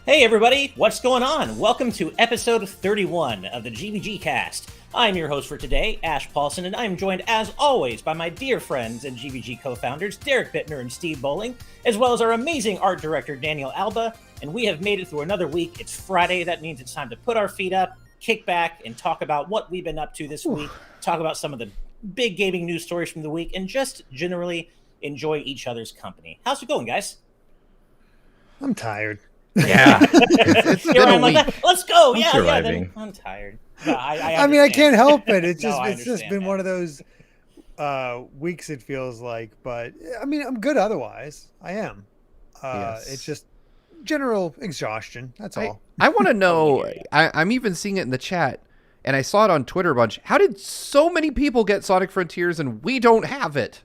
Hey everybody, what's going on? Welcome to episode 31 of the GVGCast. I'm your host for today, Ash Paulson, and I'm joined as always by my dear friends and GVG co-founders, Derek Bittner and Steve Bowling, as well as our amazing art director, Daniel Alba, and we have made it through another week. It's Friday, that means it's time to put our feet up, kick back, and talk about what we've been up to this week, talk about some of the big gaming news stories from the week, and just generally enjoy each other's company. How's it going, guys? I'm tired. Yeah, it's been a week. Like, let's go. I'm surviving. I'm tired. No, I mean, I can't help it. It's just, No, it's just been one of those weeks. It feels like, but I mean, I'm good otherwise. I am. Yes. It's just general exhaustion. That's all. I want to know. I'm even seeing it in the chat, and I saw it on Twitter a bunch. How did so many people get Sonic Frontiers and we don't have it?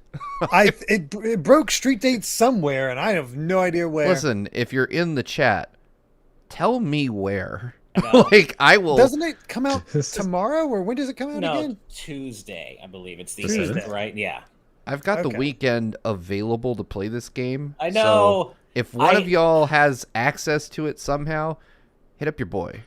It broke street dates somewhere, and I have no idea where. Listen, if you're in the chat, tell me where. Like, I will. Doesn't it come out tomorrow, or when does it come out again? Tuesday, I believe. It's the Tuesday, 7th, right? Yeah. I've got the weekend available to play this game. I know. So if one of y'all has access to it somehow, hit up your boy.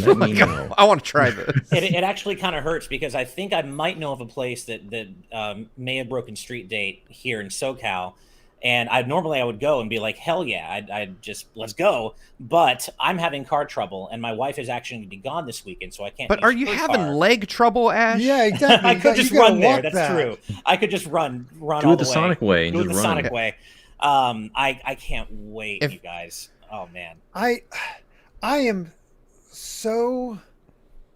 Let me know. I want to try this. It actually kind of hurts because I think I might know of a place that may have broken street date here in SoCal, and I would go and be like, hell yeah, I'd just let's go. But I'm having car trouble, and my wife is actually going to be gone this weekend, so I can't. But are you having leg trouble, Ash? Yeah, exactly. I could just run there. That's true. I could just run Do all it the the way. Sonic way. Do it the Just run. Sonic way. I can't wait, you guys. Oh man. I am so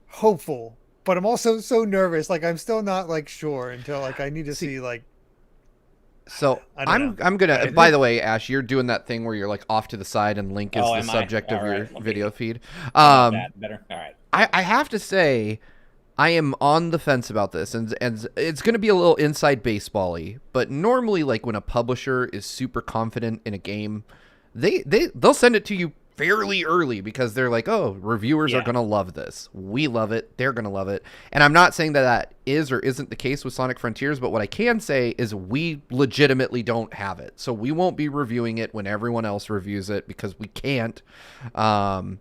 hopeful, but I'm also so nervous. Like, I'm still not like sure until like I need to see like. So I'm gonna. By the way, Ash, you're doing that thing where you're like off to the side and Link is the subject of your video feed. Better. All right. I have to say, I am on the fence about this, and it's gonna be a little inside baseball-y. But normally, like when a publisher is super confident in a game, they'll send it to you fairly early because they're like, oh, reviewers are gonna love this. We love it. They're gonna love it. And I'm not saying that is or isn't the case with Sonic Frontiers, but what I can say is we legitimately don't have it, so we won't be reviewing it when everyone else reviews it because we can't. And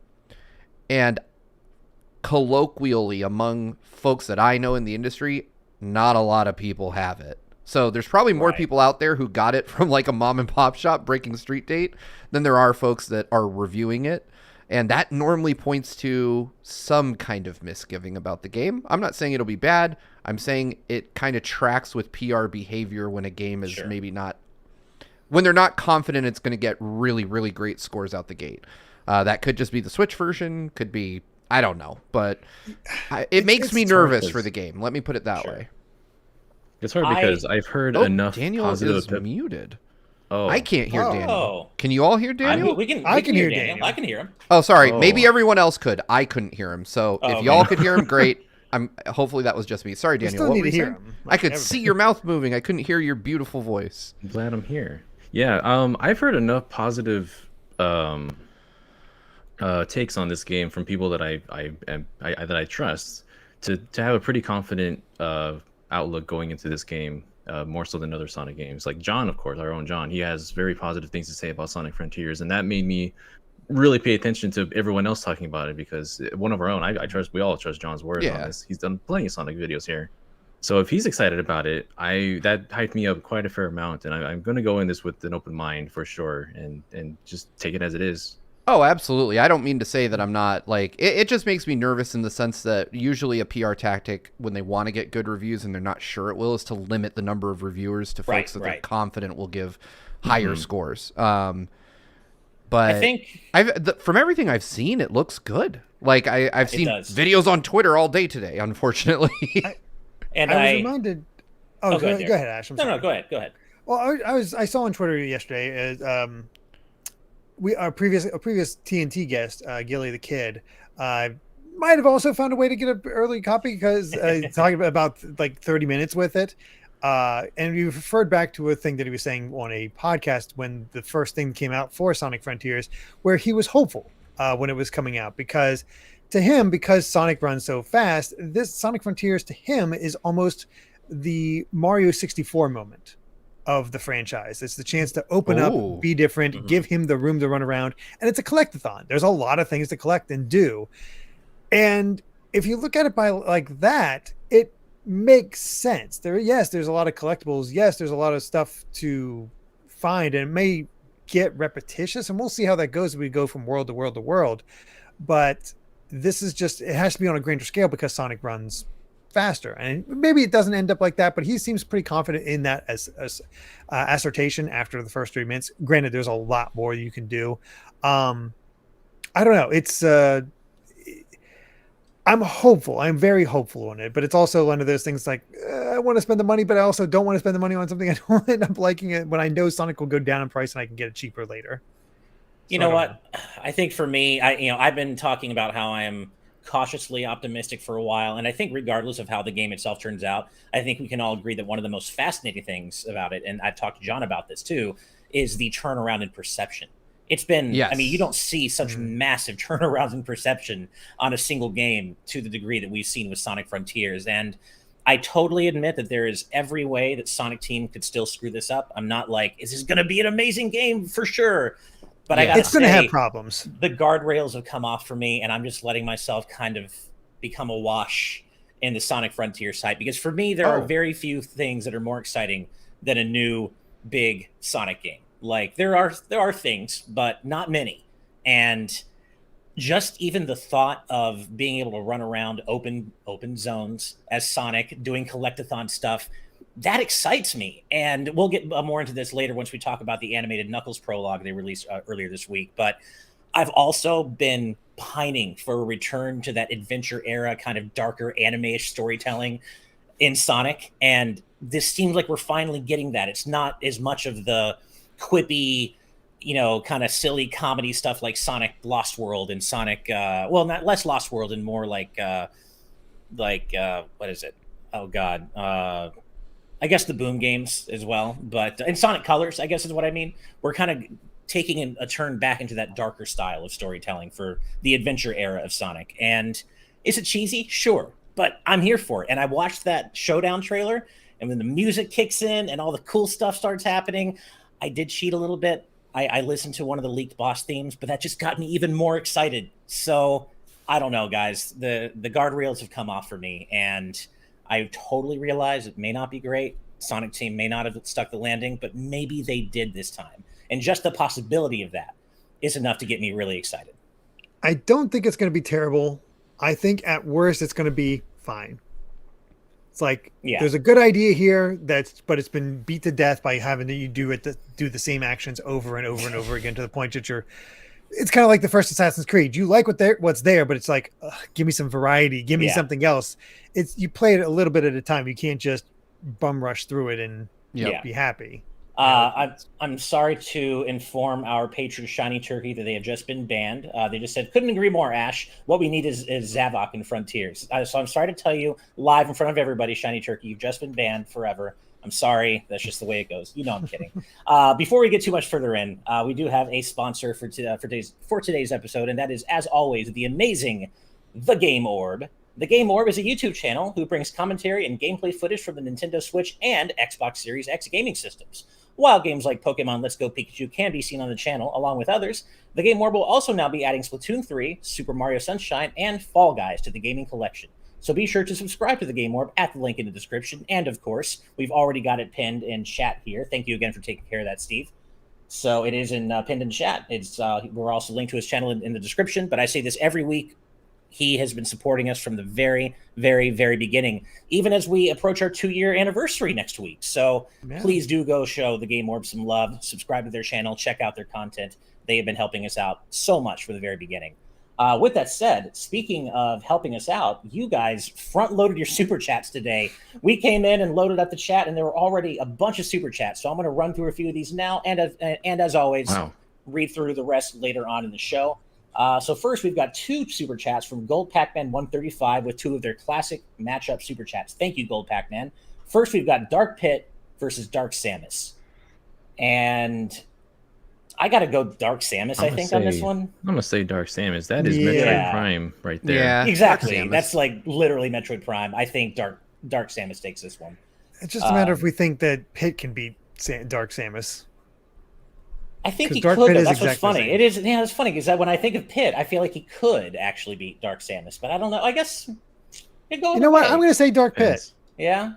colloquially, among folks that I know in the industry, not a lot of people have it. So there's probably more people out there who got it from like a mom and pop shop breaking street date than there are folks that are reviewing it. And that normally points to some kind of misgiving about the game. I'm not saying it'll be bad. I'm saying it kind of tracks with PR behavior when a game is maybe not, when they're not confident it's going to get really, really great scores out the gate. That could just be the Switch version, could be, I don't know. But it makes me nervous for the game. Let me put it that way. It's hard because I've heard enough Daniel positive. Is muted. Oh, I can't hear Daniel. Can you all hear Daniel? I can hear Daniel. I can hear him. Oh, sorry. Maybe everyone else could. I couldn't hear him. So if y'all could hear him, great. Hopefully that was just me. Sorry, Daniel. Still what need were to you hear saying? him. I could see your mouth moving. I couldn't hear your beautiful voice. I'm glad I'm here. Yeah, I've heard enough positive takes on this game from people that I trust to have a pretty confident outlook going into this game. More so than other Sonic games. Like John, of course, our own John, he has very positive things to say about Sonic Frontiers, and that made me really pay attention to everyone else talking about it because one of our own, we all trust John's word on this. He's done plenty of Sonic videos here. So if he's excited about it, that hyped me up quite a fair amount, and I'm going to go in this with an open mind for sure and just take it as it is. Oh, absolutely. I don't mean to say that I'm not, like, it just makes me nervous in the sense that usually a PR tactic when they want to get good reviews and they're not sure it will is to limit the number of reviewers to folks that they're confident will give higher scores. But I think from everything I've seen, it looks good. Like I've seen videos on Twitter all day today, unfortunately. I was reminded. Go ahead, Ash. No, go ahead. Well, I saw on Twitter yesterday. Our previous TNT guest, Gilly the Kid, might have also found a way to get an early copy because talking about like 30 minutes with it. And we referred back to a thing that he was saying on a podcast when the first thing came out for Sonic Frontiers, where he was hopeful when it was coming out because Sonic runs so fast, this Sonic Frontiers to him is almost the Mario 64 moment. of the franchise. It's the chance to open up, Ooh. be different, give him the room to run around, and it's a collectathon. There's a lot of things to collect and do. And if you look at it by like that, it makes sense. There's a lot of collectibles. Yes, there's a lot of stuff to find, and it may get repetitious, and we'll see how that goes as we go from world to world to world. But this is just, it has to be on a grander scale because Sonic runs faster, and maybe it doesn't end up like that, but he seems pretty confident in that as assertion after the first 3 minutes. Granted, there's a lot more you can do. I don't know. It's I'm hopeful. I'm very hopeful on it, but it's also one of those things like I want to spend the money, but I also don't want to spend the money on something I don't end up liking it when I know Sonic will go down in price and I can get it cheaper later. You know what? I think for me, I've been talking about how I am cautiously optimistic for a while, and I think regardless of how the game itself turns out, I think we can all agree that one of the most fascinating things about it, and I've talked to John about this too, is the turnaround in perception. It's been, Yes. I mean, you don't see such massive turnarounds in perception on a single game to the degree that we've seen with Sonic Frontiers. And I totally admit that there is every way that Sonic Team could still screw this up. I'm not like, is this going to be an amazing game for sure? But I gotta it's going to say, have problems. the guardrails have come off for me, and I'm just letting myself kind of become awash in the Sonic Frontier site, because for me, there are very few things that are more exciting than a new big Sonic game. Like there are things, but not many. And just even the thought of being able to run around open zones as Sonic, doing collectathon stuff, that excites me. And we'll get more into this later once we talk about the animated Knuckles prologue they released earlier this week. But I've also been pining for a return to that adventure era, kind of darker anime-ish storytelling in Sonic. And this seems like we're finally getting that. It's not as much of the quippy, kind of silly comedy stuff like Sonic Lost World and Sonic, not less Lost World and more like what is it? Oh God. I guess the Boom games as well, but in Sonic Colors, I guess is what I mean. We're kind of taking a turn back into that darker style of storytelling for the adventure era of Sonic. And is it cheesy? Sure, but I'm here for it. And I watched that Showdown trailer, and when the music kicks in and all the cool stuff starts happening, I did cheat a little bit. I listened to one of the leaked boss themes, but that just got me even more excited. So I don't know, guys. The guardrails have come off for me, and I totally realize it may not be great. Sonic Team may not have stuck the landing, but maybe they did this time. And just the possibility of that is enough to get me really excited. I don't think it's going to be terrible. I think at worst it's going to be fine. It's like there's a good idea here but it's been beat to death by having you do the same actions over and over and over again to the point that it's kind of like the first Assassin's Creed. You like what's there, but it's like, give me some variety, give me something else. You play it a little bit at a time. You can't just bum rush through it and be happy. I'm sorry to inform our patron Shiny Turkey that they have just been banned. They just said, couldn't agree more, Ash. What we need is Zavok in Frontiers. So I'm sorry to tell you live in front of everybody, Shiny Turkey, you've just been banned forever. I'm sorry. That's just the way it goes. I'm kidding. Before we get too much further in, we do have a sponsor for today's episode, and that is, as always, the amazing The Game Orb. The Game Orb is a YouTube channel who brings commentary and gameplay footage from the Nintendo Switch and Xbox Series X gaming systems. While games like Pokemon Let's Go Pikachu can be seen on the channel, along with others, The Game Orb will also now be adding Splatoon 3, Super Mario Sunshine, and Fall Guys to the gaming collection. So be sure to subscribe to The Game Orb at the link in the description. And of course, we've already got it pinned in chat here. Thank you again for taking care of that, Steve. So it is pinned in chat. We're also linked to his channel in the description, but I say this every week. He has been supporting us from the very, very, very beginning, even as we approach our 2-year anniversary next week. So please do go show The Game Orb some love, subscribe to their channel, check out their content. They have been helping us out so much from the very beginning. With that said, speaking of helping us out, you guys front-loaded your super chats today. We came in and loaded up the chat, and there were already a bunch of super chats. So I'm going to run through a few of these now, and as always, read through the rest later on in the show. So first, we've got 2 super chats from Gold Pac-Man 135 with 2 of their classic matchup super chats. Thank you, Gold Pac-Man. First, we've got Dark Pit versus Dark Samus. And I got to go Dark Samus, I think, on this one. I'm going to say Dark Samus. That is Metroid Prime right there. Yeah, exactly. That's like literally Metroid Prime. I think Dark Samus takes this one. It's just a matter if we think that Pit can beat Dark Samus. I think 'Cause he Dark could. Pit Though. is That's what's exactly the funny. same. It is. Yeah, it's funny because when I think of Pit, I feel like he could actually beat Dark Samus, but I don't know. I guess it goes. You know what? I'm going to say Dark Pit. Depends. Yeah.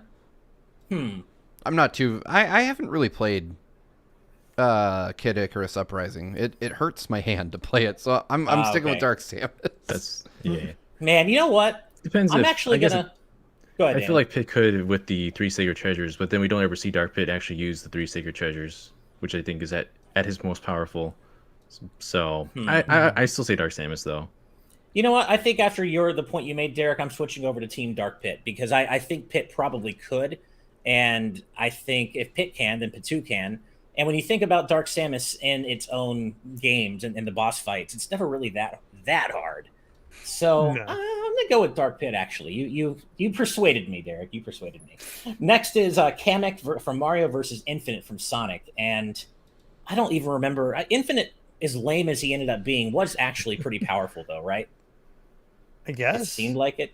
I'm not too. I haven't really played Kid Icarus Uprising. It hurts my hand to play it, so I'm sticking okay. with Dark Samus. That's yeah. Man, you know what? Depends. I'm if, actually I guess gonna. Go ahead. I Dan. feel like Pit could with the 3 sacred treasures, but then we don't ever see Dark Pit actually use the 3 sacred treasures, which I think is at his most powerful. So I still say Dark Samus though. You know what? I think after the point you made, Derek, I'm switching over to Team Dark Pit because I think Pit probably could, and I think if Pit can, then Pitu can. And when you think about Dark Samus in its own games and in the boss fights, it's never really that hard. So No. I'm gonna go with Dark Pit. Actually, you persuaded me, Derek. You persuaded me. Next is Kamek from Mario versus Infinite from Sonic, and I don't even remember. Infinite, as lame as he ended up being, was actually pretty powerful, though, right? I guess. It seemed like it.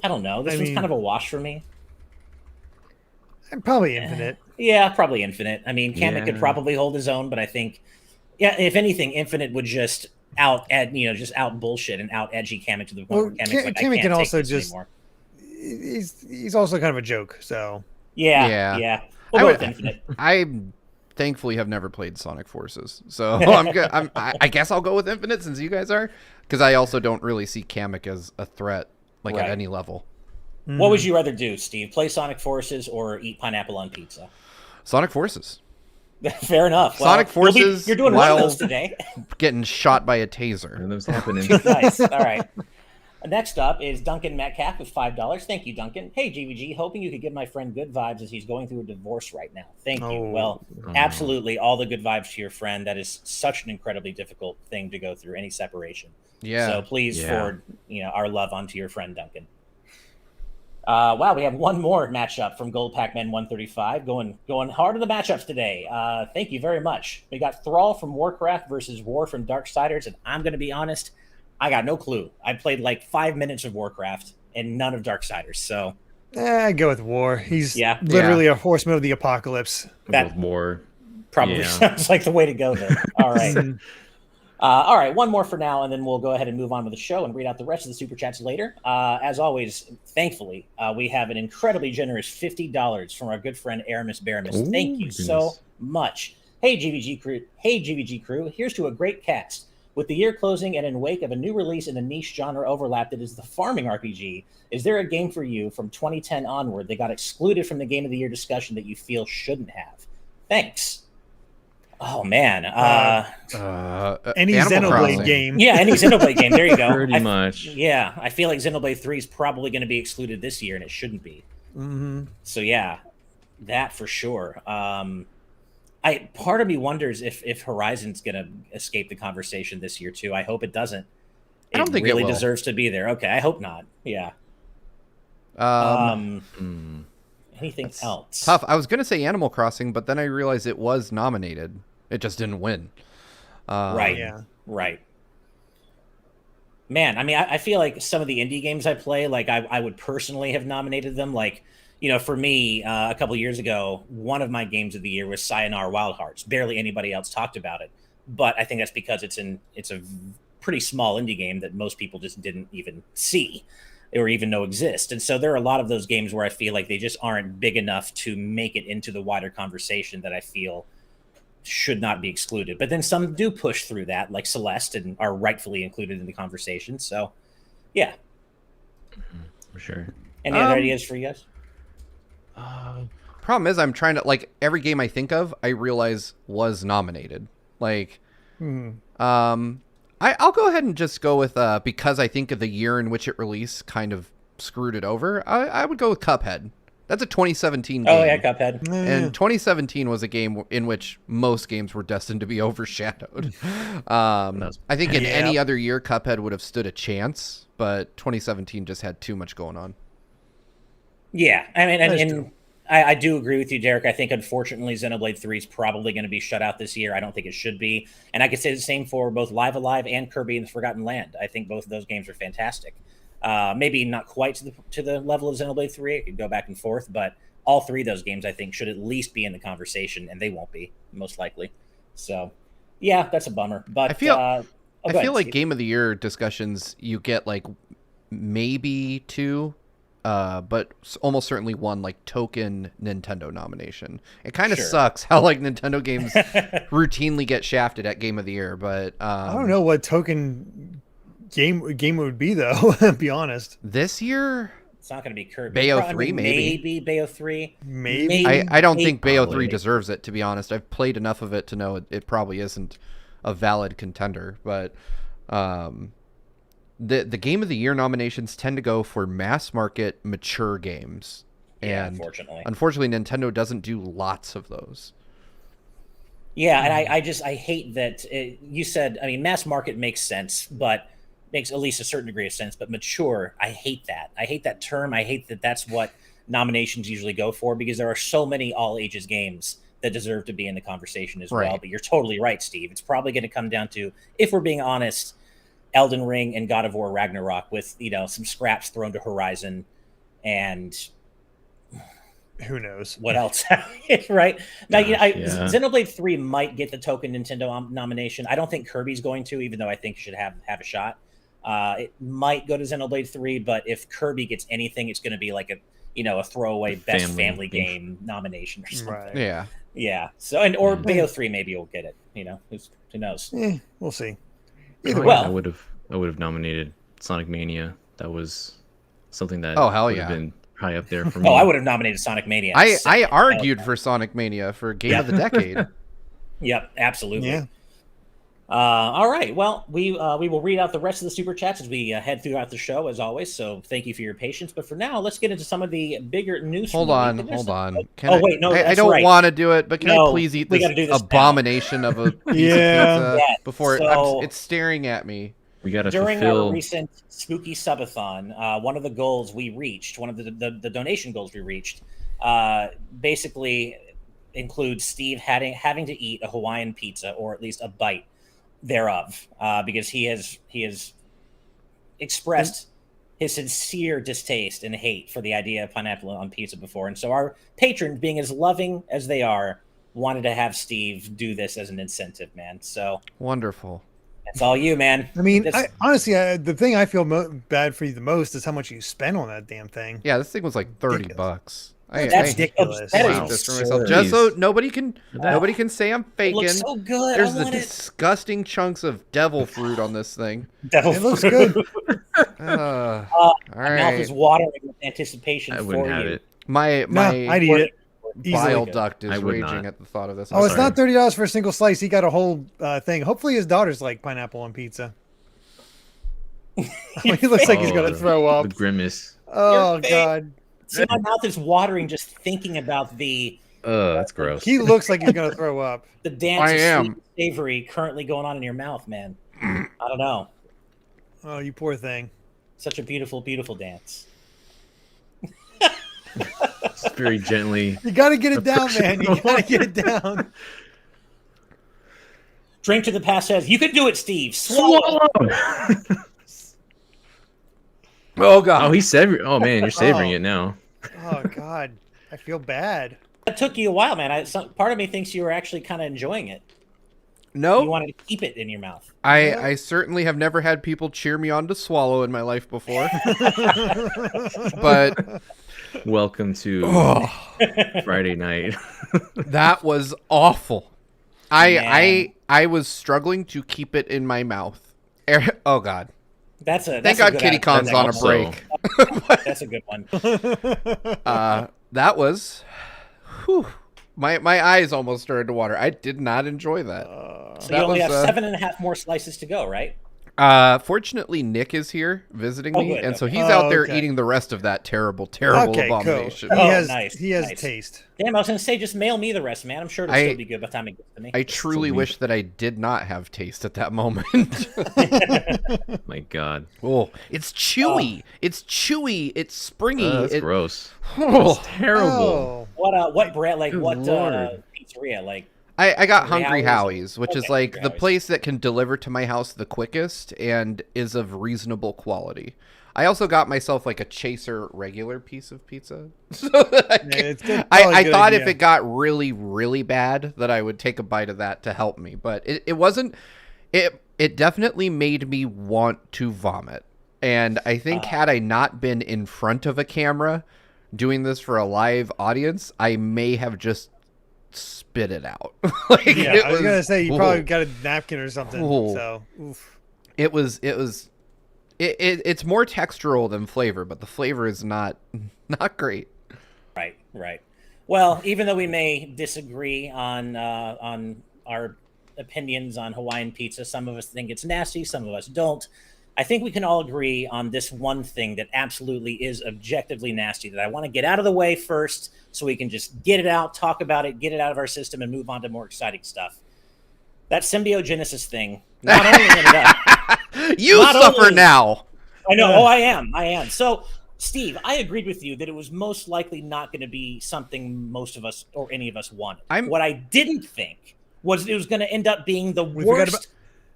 I don't know. This one's kind of a wash for me. Probably Infinite. Yeah, probably Infinite. I mean, Kamek could Yeah. probably hold his own, but I think, yeah, if anything, Infinite would just out bullshit and out edgy Kamek to the point Well, where Kamek's like, I Kamek can't can take also this just- anymore. He's also kind of a joke, so. Yeah. Yeah. We'll I go would- with Infinite. I thankfully have never played Sonic Forces, so I'm good. I guess I'll go with Infinite since you guys are, because I also don't really see Kamek as a threat at Right. any level. What would you rather do, Steve? Play Sonic Forces or eat pineapple on pizza? Sonic Forces, Fair enough. Well, Sonic Forces You're doing one of while- those today. getting shot by a taser. And those happening. Nice. All right. Next up is Duncan Metcalf with $5. Thank you, Duncan. Hey, GVG, hoping you could give my friend good vibes as he's going through a divorce right now. Thank you. Oh. Well, absolutely all the good vibes to your friend. That is such an incredibly difficult thing to go through, any separation. Yeah. So please Yeah. forward, our love onto your friend Duncan. Wow, we have one more matchup from Gold Pac-Man 135. Going hard on the matchups today. Thank you very much. We got Thrall from Warcraft versus War from Darksiders, and I'm going to be honest, I got no clue. I played like 5 minutes of Warcraft and none of Darksiders, so I go with War. He's Yeah. literally a horseman of the apocalypse. that War. probably Yeah. sounds like the way to go there. All right. All right, one more for now, and then we'll go ahead and move on with the show and read out the rest of the super chats later. As always, thankfully, we have an incredibly generous $50 from our good friend Aramis Baramis. Ooh, Thank you so goodness. much. Hey, GVG crew. Hey, GVG crew. Here's to a great cast. With the year closing and in wake of a new release in the niche genre overlap that is the farming RPG, is there a game for you from 2010 onward that got excluded from the Game of the Year discussion that you feel shouldn't have? Thanks. Oh, man. Any Animal Xenoblade Crossing. game. Yeah, any Xenoblade game. There you go. Pretty much. Yeah, I feel like Xenoblade 3 is probably going to be excluded this year, and it shouldn't be. Mm-hmm. So yeah, that for sure. Part of me wonders if Horizon's going to escape the conversation this year too. I hope it doesn't. I don't think it really will. deserves to be there. Okay, I hope not. Yeah. Anything else? Tough. I was gonna say Animal Crossing, but then I realized it was nominated. It just didn't win. Right. Yeah. Right. Man, I mean, I feel like some of the indie games I play, like I would personally have nominated them. Like, for me, a couple years ago, one of my games of the year was Sayonara Wild Hearts. Barely anybody else talked about it, but I think that's because it's a pretty small indie game that most people just didn't even see or even know exist. And so there are a lot of those games where I feel like they just aren't big enough to make it into the wider conversation that I feel should not be excluded. But then some do push through that, like Celeste, and are rightfully included in the conversation. So, yeah. For sure. Any other ideas for you guys? Problem is, I'm trying to every game I think of, I realize was nominated. I'll go ahead and just go with because I think of the year in which it released kind of screwed it over. I would go with Cuphead. That's a 2017 game. Oh, yeah, Cuphead. And 2017 was a game in which most games were destined to be overshadowed. I think in any other year, Cuphead would have stood a chance, but 2017 just had too much going on. Yeah, I mean, That's and true. I do agree with you, Derek. I think, unfortunately, Xenoblade 3 is probably going to be shut out this year. I don't think it should be. And I could say the same for both Live Alive and Kirby and the Forgotten Land. I think both of those games are fantastic. Maybe not quite to the level of Xenoblade 3. It could go back and forth, but all three of those games, I think, should at least be in the conversation, and they won't be, most likely. So, yeah, that's a bummer. But I feel go ahead, like Steve. Game of the Year discussions, you get like maybe two, but almost certainly one like token Nintendo nomination. It kind of Sure. sucks how like Nintendo games routinely get shafted at Game of the Year, but I don't know what token game would be though. To be honest, this year. It's not going to be Kirby. Bayo Probably 3, maybe. Maybe Bayo 3. Maybe. I don't think Bayo Probably. 3 deserves it, to be honest. I've played enough of it to know it probably isn't a valid contender. But the Game of the Year nominations tend to go for mass market, mature games. Yeah, And unfortunately. Nintendo doesn't do lots of those. Yeah, and I hate that you said, I mean, mass market makes sense, but makes at least a certain degree of sense, but mature, I hate that. I hate that term. I hate that that's what nominations usually go for, because there are so many all ages games that deserve to be in the conversation as well. Right. But you're totally right, Steve. It's probably going to come down to, if we're being honest, Elden Ring and God of War Ragnarok, with, you know, some scraps thrown to Horizon and who knows? what else? Right now, you know, Yeah. Xenoblade 3 might get the token Nintendo nomination. I don't think Kirby's going to, even though I think it should have a shot. It might go to Xenoblade 3, but if Kirby gets anything, it's going to be like a throwaway best family game nomination or something. Right. Yeah. So or Bayo 3 maybe will get it. You know, who knows? We'll see. Well- I would have nominated Sonic Mania. That was something that Oh, hell would yeah. have been high up there for me. Oh, I would have nominated Sonic Mania. I argued for Sonic Mania for Game of the Decade. Yep, absolutely. Yeah. All right. Well, we will read out the rest of the super chats as we head throughout the show, as always. So thank you for your patience. But for now, let's get into some of the bigger news. Hold from the week. on. Wait, no, I that's don't right. want to do it, but can No, I please eat we this gotta do this now. abomination of a piece Yeah. of pizza Yeah, before so- it's staring at me? We got to During fulfill. our recent spooky subathon, one of the goals we reached, one of the donation goals we reached, basically includes Steve having to eat a Hawaiian pizza, or at least a bite thereof, because he has expressed his sincere distaste and hate for the idea of pineapple on pizza before, and so our patrons, being as loving as they are, wanted to have Steve do this as an incentive, man. So Wonderful. it's all you, man. I mean, That's- honestly, the thing I feel bad for you the most is how much you spend on that damn thing. Yeah, this thing was like $30. Ridiculous. That's I ridiculous. That hate is this for absurd. myself. Just so Jeez. nobody can say I'm It faking. looks so good. There's I the want it. disgusting chunks of devil fruit on this thing. Devil It looks fruit. good. All My mouth is right. watering with anticipation I for wouldn't have you. it. My No, I'd eat it. bile Easily. duct is I would raging not. at the thought of this. Oh, it's Sorry. not $30 for a single slice. He got a whole thing. Hopefully, his daughter's like pineapple on pizza. He looks like he's gonna Oh, throw up. The grimace. Oh face. God, See, my mouth is watering just thinking about the That's gross. he looks like he's gonna throw up. dance I of am. sweet and savory currently going on in your mouth, man. I don't know. Oh, you poor thing. Such a beautiful, beautiful dance. Just very gently. You gotta get it down, man. You gotta get it down. Drink to the past says, "You can do it, Steve. Swallow." Oh god. Oh, he's savoring. Oh man, you're savoring Oh. it now. Oh God, I feel bad. That took you a while, man. Part of me thinks you were actually kind of enjoying it. Nope. You wanted to keep it in your mouth. I certainly have never had people cheer me on to swallow in my life before. But Welcome to oh, Friday night. that was awful. I Man. was struggling to keep it in my mouth. Oh god. That's a. Thank that's a God good Kitty Con's that's on a good Also- break. That's a good one. That was whew, my eyes almost started to water. I did not enjoy that. So That you only was, have 7.5 more slices to go, right? Fortunately, Nick is here visiting Oh, me, good, and so okay. he's out there okay. eating the rest of that terrible, terrible Okay, cool. abomination. He Oh, has nice, he has nice. taste. Damn, I was gonna say just mail me the rest, man. I'm sure it'll still be good by the time it gets to me. I truly Sweet. wish that I did not have taste at that moment. My God. Oh, it's chewy. It's chewy. It's springy. That's gross. Oh. Terrible. Oh, What brand? Like Good what Lord. pizzeria? Like I got Hungry Hungry Howie's? Howie's, which is Okay, like Hungry the Howie's. place that can deliver to my house the quickest and is of reasonable quality. I also got myself like a Chaser regular piece of pizza. So that it's good. I Probably a good thought if idea. it got really, really bad that I would take a bite of that to help me. But it wasn't. It definitely made me want to vomit. And I think had I not been in front of a camera doing this for a live audience, I may have just spit it out. Like, Yeah, I was gonna say you probably ooh. got a napkin or something. Ooh. So, oof. It's more textural than flavor, but the flavor is not great. Right. Well, even though we may disagree on our opinions on Hawaiian pizza, some of us think it's nasty, some of us don't. I think we can all agree on this one thing that absolutely is objectively nasty that I want to get out of the way first so we can just get it out, talk about it, get it out of our system, and move on to more exciting stuff. That symbiogenesis thing not only ended up... You Not suffer only- now. I know. Oh, I am. So, Steve, I agreed with you that it was most likely not going to be something most of us or any of us wanted. What I didn't think was it was going to end up being the forgot worst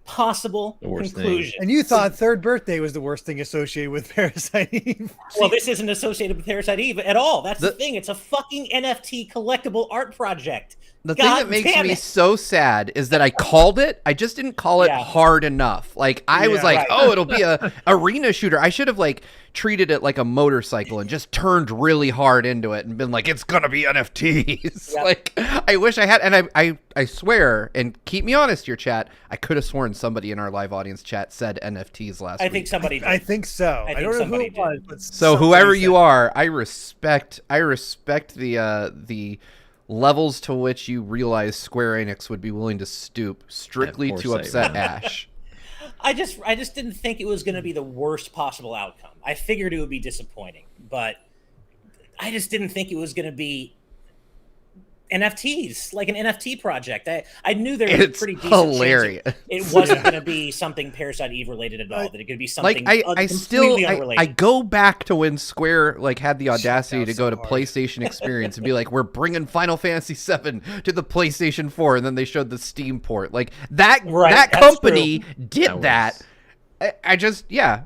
possible The worst thing. conclusion. And you thought third birthday was the worst thing associated with Parasite Eve. Well, this isn't associated with Parasite Eve at all. That's the thing. It's a fucking NFT collectible art project. The thing that makes damn me it. so sad is that I called it. I just didn't call it Yeah. hard enough. Like I was Yeah. like, Right. oh, it'll be a arena shooter. I should have like treated it like a motorcycle and just turned really hard into it and been like, it's gonna be NFTs. Yep. Like I wish I had. And I swear, and keep me honest, your chat. I could have sworn somebody in our live audience chat said NFTs last I week. think somebody did. I think so. I I, think don't know who somebody it was, did. but So somebody whoever said you are, I respect the levels to which you realize Square Enix would be willing to stoop strictly to foresight, upset man. Ash. I just didn't think it was going to be the worst possible outcome. I figured it would be disappointing, but I just didn't think it was going to be NFTs, like an NFT project. I knew there was It's a pretty decent hilarious. chance it wasn't going to be something Parasite Eve related at all. That it could be something Like completely unrelated. I go back to when Square like had the audacity to so go to hard. PlayStation Experience and be like, we're bringing Final Fantasy VII to the PlayStation 4, and then they showed the Steam port. Like that Right, that that's company did That that. was-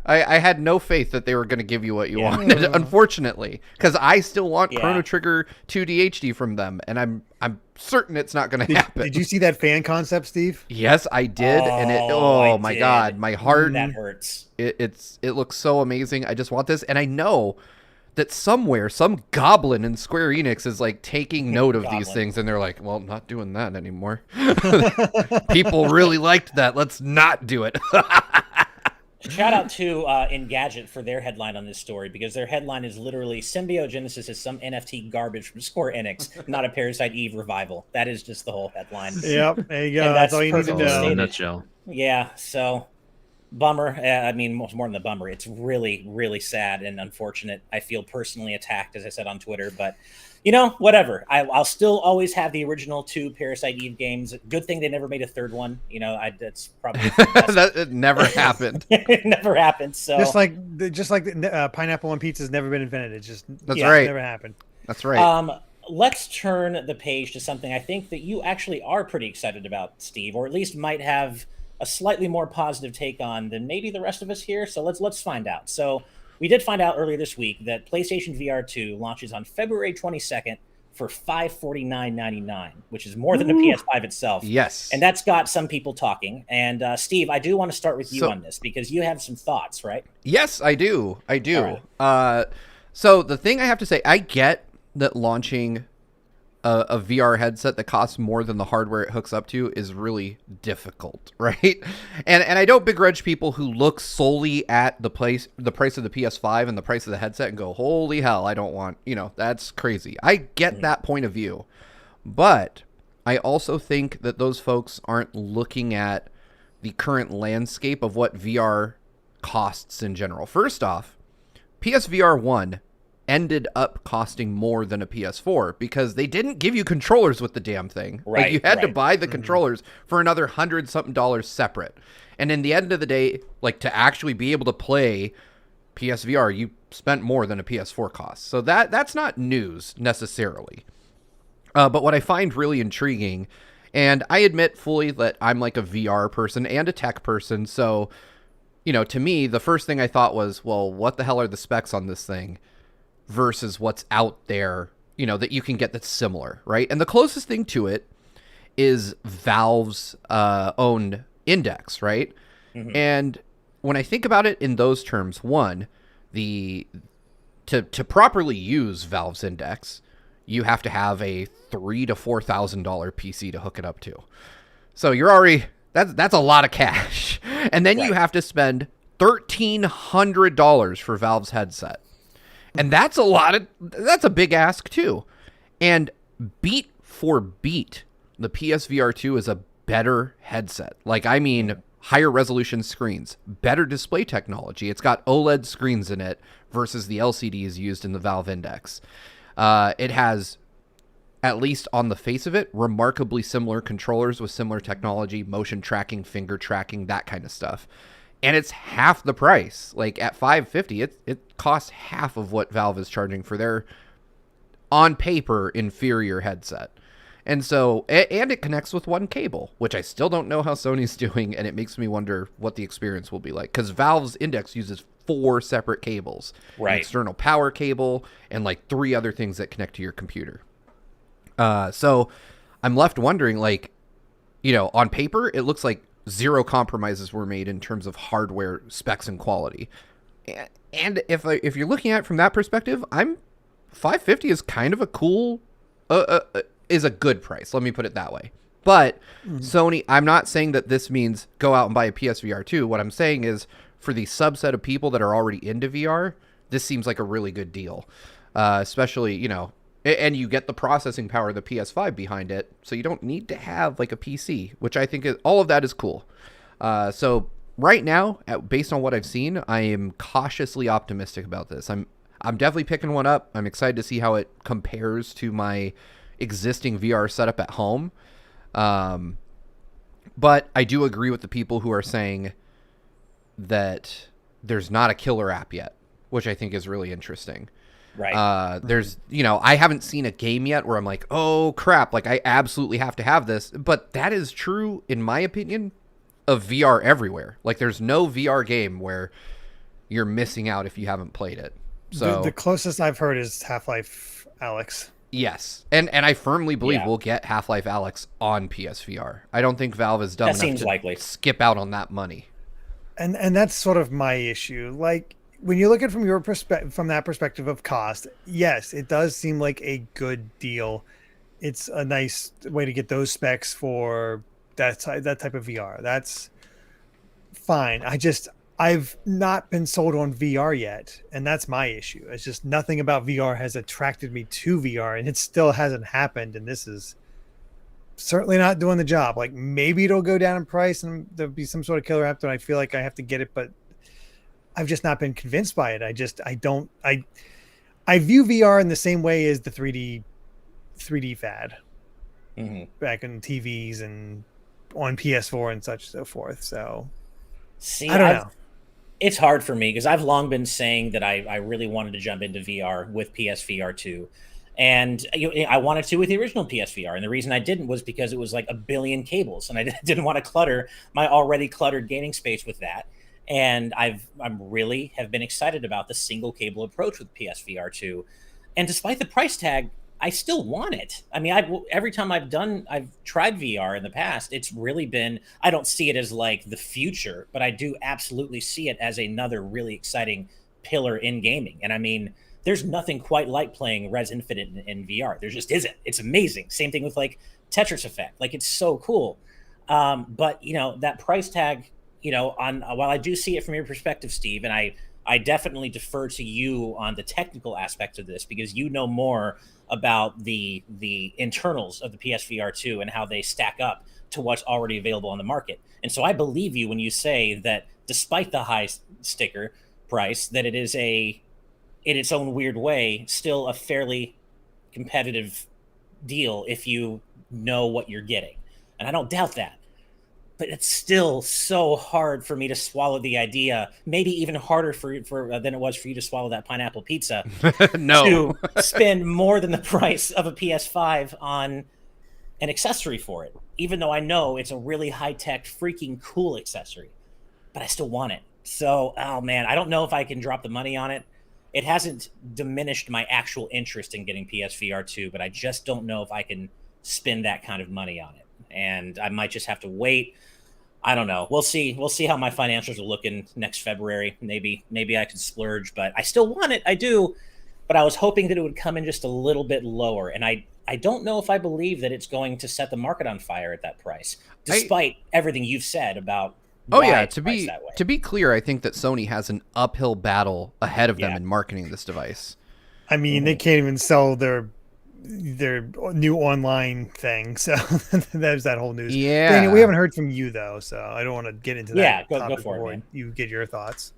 I had no faith that they were going to give you what you Yeah. wanted, unfortunately, because I still want Yeah. Chrono Trigger 2D HD from them, and I'm certain it's not going to happen. Did you see that fan concept, Steve? Yes, I did, and it. Oh, Oh I my did. God, my heart. that hurts. It looks so amazing. I just want this, and I know that somewhere some goblin in Square Enix is like taking note of these Goblin. things, and they're like, well, not doing that anymore. People really liked that. Let's not do it. Shout out to Engadget for their headline on this story, because their headline is literally Symbiogenesis is some NFT garbage from Square Enix, not a Parasite Eve revival. That is just the whole headline. Yep, there you go. And That's that's all you need to perfectly In a know. stated. nutshell. Yeah, so bummer. I mean, more than the bummer. It's really, really sad and unfortunate. I feel personally attacked, as I said on Twitter, but whatever. I'll still always have the original 2 Parasite Eve games. Good thing they never made a third one. That's probably That it never happened. it never happened. So Just like the pineapple on pizza has never been invented. It's just That's right. never happened. That's right. let's turn the page to something I think that you actually are pretty excited about, Steve, or at least might have a slightly more positive take on than maybe the rest of us here. So let's find out. So we did find out earlier this week that PlayStation VR 2 launches on February 22nd for $549.99, which is more than the PS5 itself. Yes. And that's got some people talking. And Steve, I do want to start with you So- on this because you have some thoughts, right? Yes, I do. I do. All So the thing I have to say, I get that launching a VR headset that costs more than the hardware it hooks up to is really difficult, right? And I don't begrudge people who look solely at the price of the PS5 and the price of the headset and go, holy hell, I don't want, that's crazy. I get that point of view. But I also think that those folks aren't looking at the current landscape of what VR costs in general. First off, PSVR 1 ended up costing more than a PS4 because they didn't give you controllers with the damn thing. Right, you had to right. buy the controllers for another $100-something separate. And in the end of the day, to actually be able to play PSVR, you spent more than a PS4 cost. So that's not news necessarily. But what I find really intriguing And I admit fully that I'm like a VR person and a tech person. So, to me, the first thing I thought was, well, what the hell are the specs on this thing versus what's out there, that you can get that's similar, right? And the closest thing to it is Valve's own index, right? Mm-hmm. And when I think about it in those terms, one, to properly use Valve's index, you have to have a $3,000 to $4,000 PC to hook it up to. So you're already that's a lot of cash, and then you have to spend $1,300 for Valve's headset, and that's a big ask too. And beat for beat, the PSVR 2 is a better headset. Like, I mean, higher resolution screens, better display technology. It's got OLED screens in it versus the LCDs used in the Valve Index. It has, at least on the face of it, remarkably similar controllers with similar technology, motion tracking, finger tracking, that kind of stuff. And it's half the price. Like, at $550, it costs half of what Valve is charging for their, on paper, inferior headset. And so, and it connects with one cable, which I still don't know how Sony's doing, and it makes me wonder what the experience will be like. Because Valve's Index uses 4 separate cables. Right. An external power cable, and like 3 other things that connect to your computer. So I'm left wondering, like, on paper, it looks like 0 compromises were made in terms of hardware specs and quality. And if you're looking at it from that perspective, $550 is kind of a cool, is a good price. Let me put it that way. But Sony, I'm not saying that this means go out and buy a PSVR 2. What I'm saying is, for the subset of people that are already into VR, this seems like a really good deal. Especially, and you get the processing power of the PS5 behind it, so you don't need to have like a PC, which I think all of that is cool. So right now, based on what I've seen, I am cautiously optimistic about this. I'm definitely picking one up. I'm excited to see how it compares to my existing VR setup at home. But I do agree with the people who are saying that there's not a killer app yet, which I think is really interesting. Right. There's, I haven't seen a game yet where I'm like, oh crap, like I absolutely have to have this. But that is true, in my opinion, of VR everywhere. Like, there's no VR game where you're missing out if you haven't played it. So the closest I've heard is Half-Life Alyx. Yes. And I firmly believe we'll get Half-Life Alyx on PSVR. I don't think Valve is dumb enough to likely skip out on that money. And that's sort of my issue. Like, when you look at it from your perspective, from that perspective of cost, yes, it does seem like a good deal. It's a nice way to get those specs for that type of VR. That's fine. I've not been sold on VR yet, and that's my issue. It's just nothing about VR has attracted me to VR, and it still hasn't happened. And this is certainly not doing the job. Like, maybe it'll go down in price and there'll be some sort of killer app that I feel like I have to get it, but I've just not been convinced by it. I view VR in the same way as the 3D fad back in TVs and on PS4 and such so forth. So I don't know. It's hard for me because I've long been saying that I really wanted to jump into VR with PSVR 2. And I wanted to with the original PSVR. And the reason I didn't was because it was like a billion cables. And I didn't want to clutter my already cluttered gaming space with that. And I'm really have been excited about the single cable approach with PSVR 2. And despite the price tag, I still want it. I mean, every time I've tried VR in the past, it's really been, I don't see it as like the future, but I do absolutely see it as another really exciting pillar in gaming. And I mean, there's nothing quite like playing Res Infinite in VR. There just isn't. It's amazing. Same thing with like Tetris Effect. Like, it's so cool. But that price tag, while I do see it from your perspective, Steve, and I definitely defer to you on the technical aspects of this because you know more about the internals of the PSVR 2 and how they stack up to what's already available on the market. And so I believe you when you say that despite the high sticker price, that it is in its own weird way, still a fairly competitive deal if you know what you're getting. And I don't doubt that. But it's still so hard for me to swallow the idea, maybe even harder than it was for you to swallow that pineapple pizza. No. To spend more than the price of a PS5 on an accessory for it, even though I know it's a really high-tech, freaking cool accessory. But I still want it. So, oh man, I don't know if I can drop the money on it. It hasn't diminished my actual interest in getting PSVR 2, but I just don't know if I can spend that kind of money on it. And I might just have to wait. I don't know. We'll see. We'll see how my financials are looking next February. Maybe I can splurge, but I still want it. I do. But I was hoping that it would come in just a little bit lower. And I don't know if I believe that it's going to set the market on fire at that price, despite everything you've said about to be clear, I think that Sony has an uphill battle ahead of them in marketing this device. I mean, they can't even sell their new online thing, so there's that whole news. Yeah, Daniel, we haven't heard from you though, so I don't want to get into that. Yeah, go for it, man. You get your thoughts.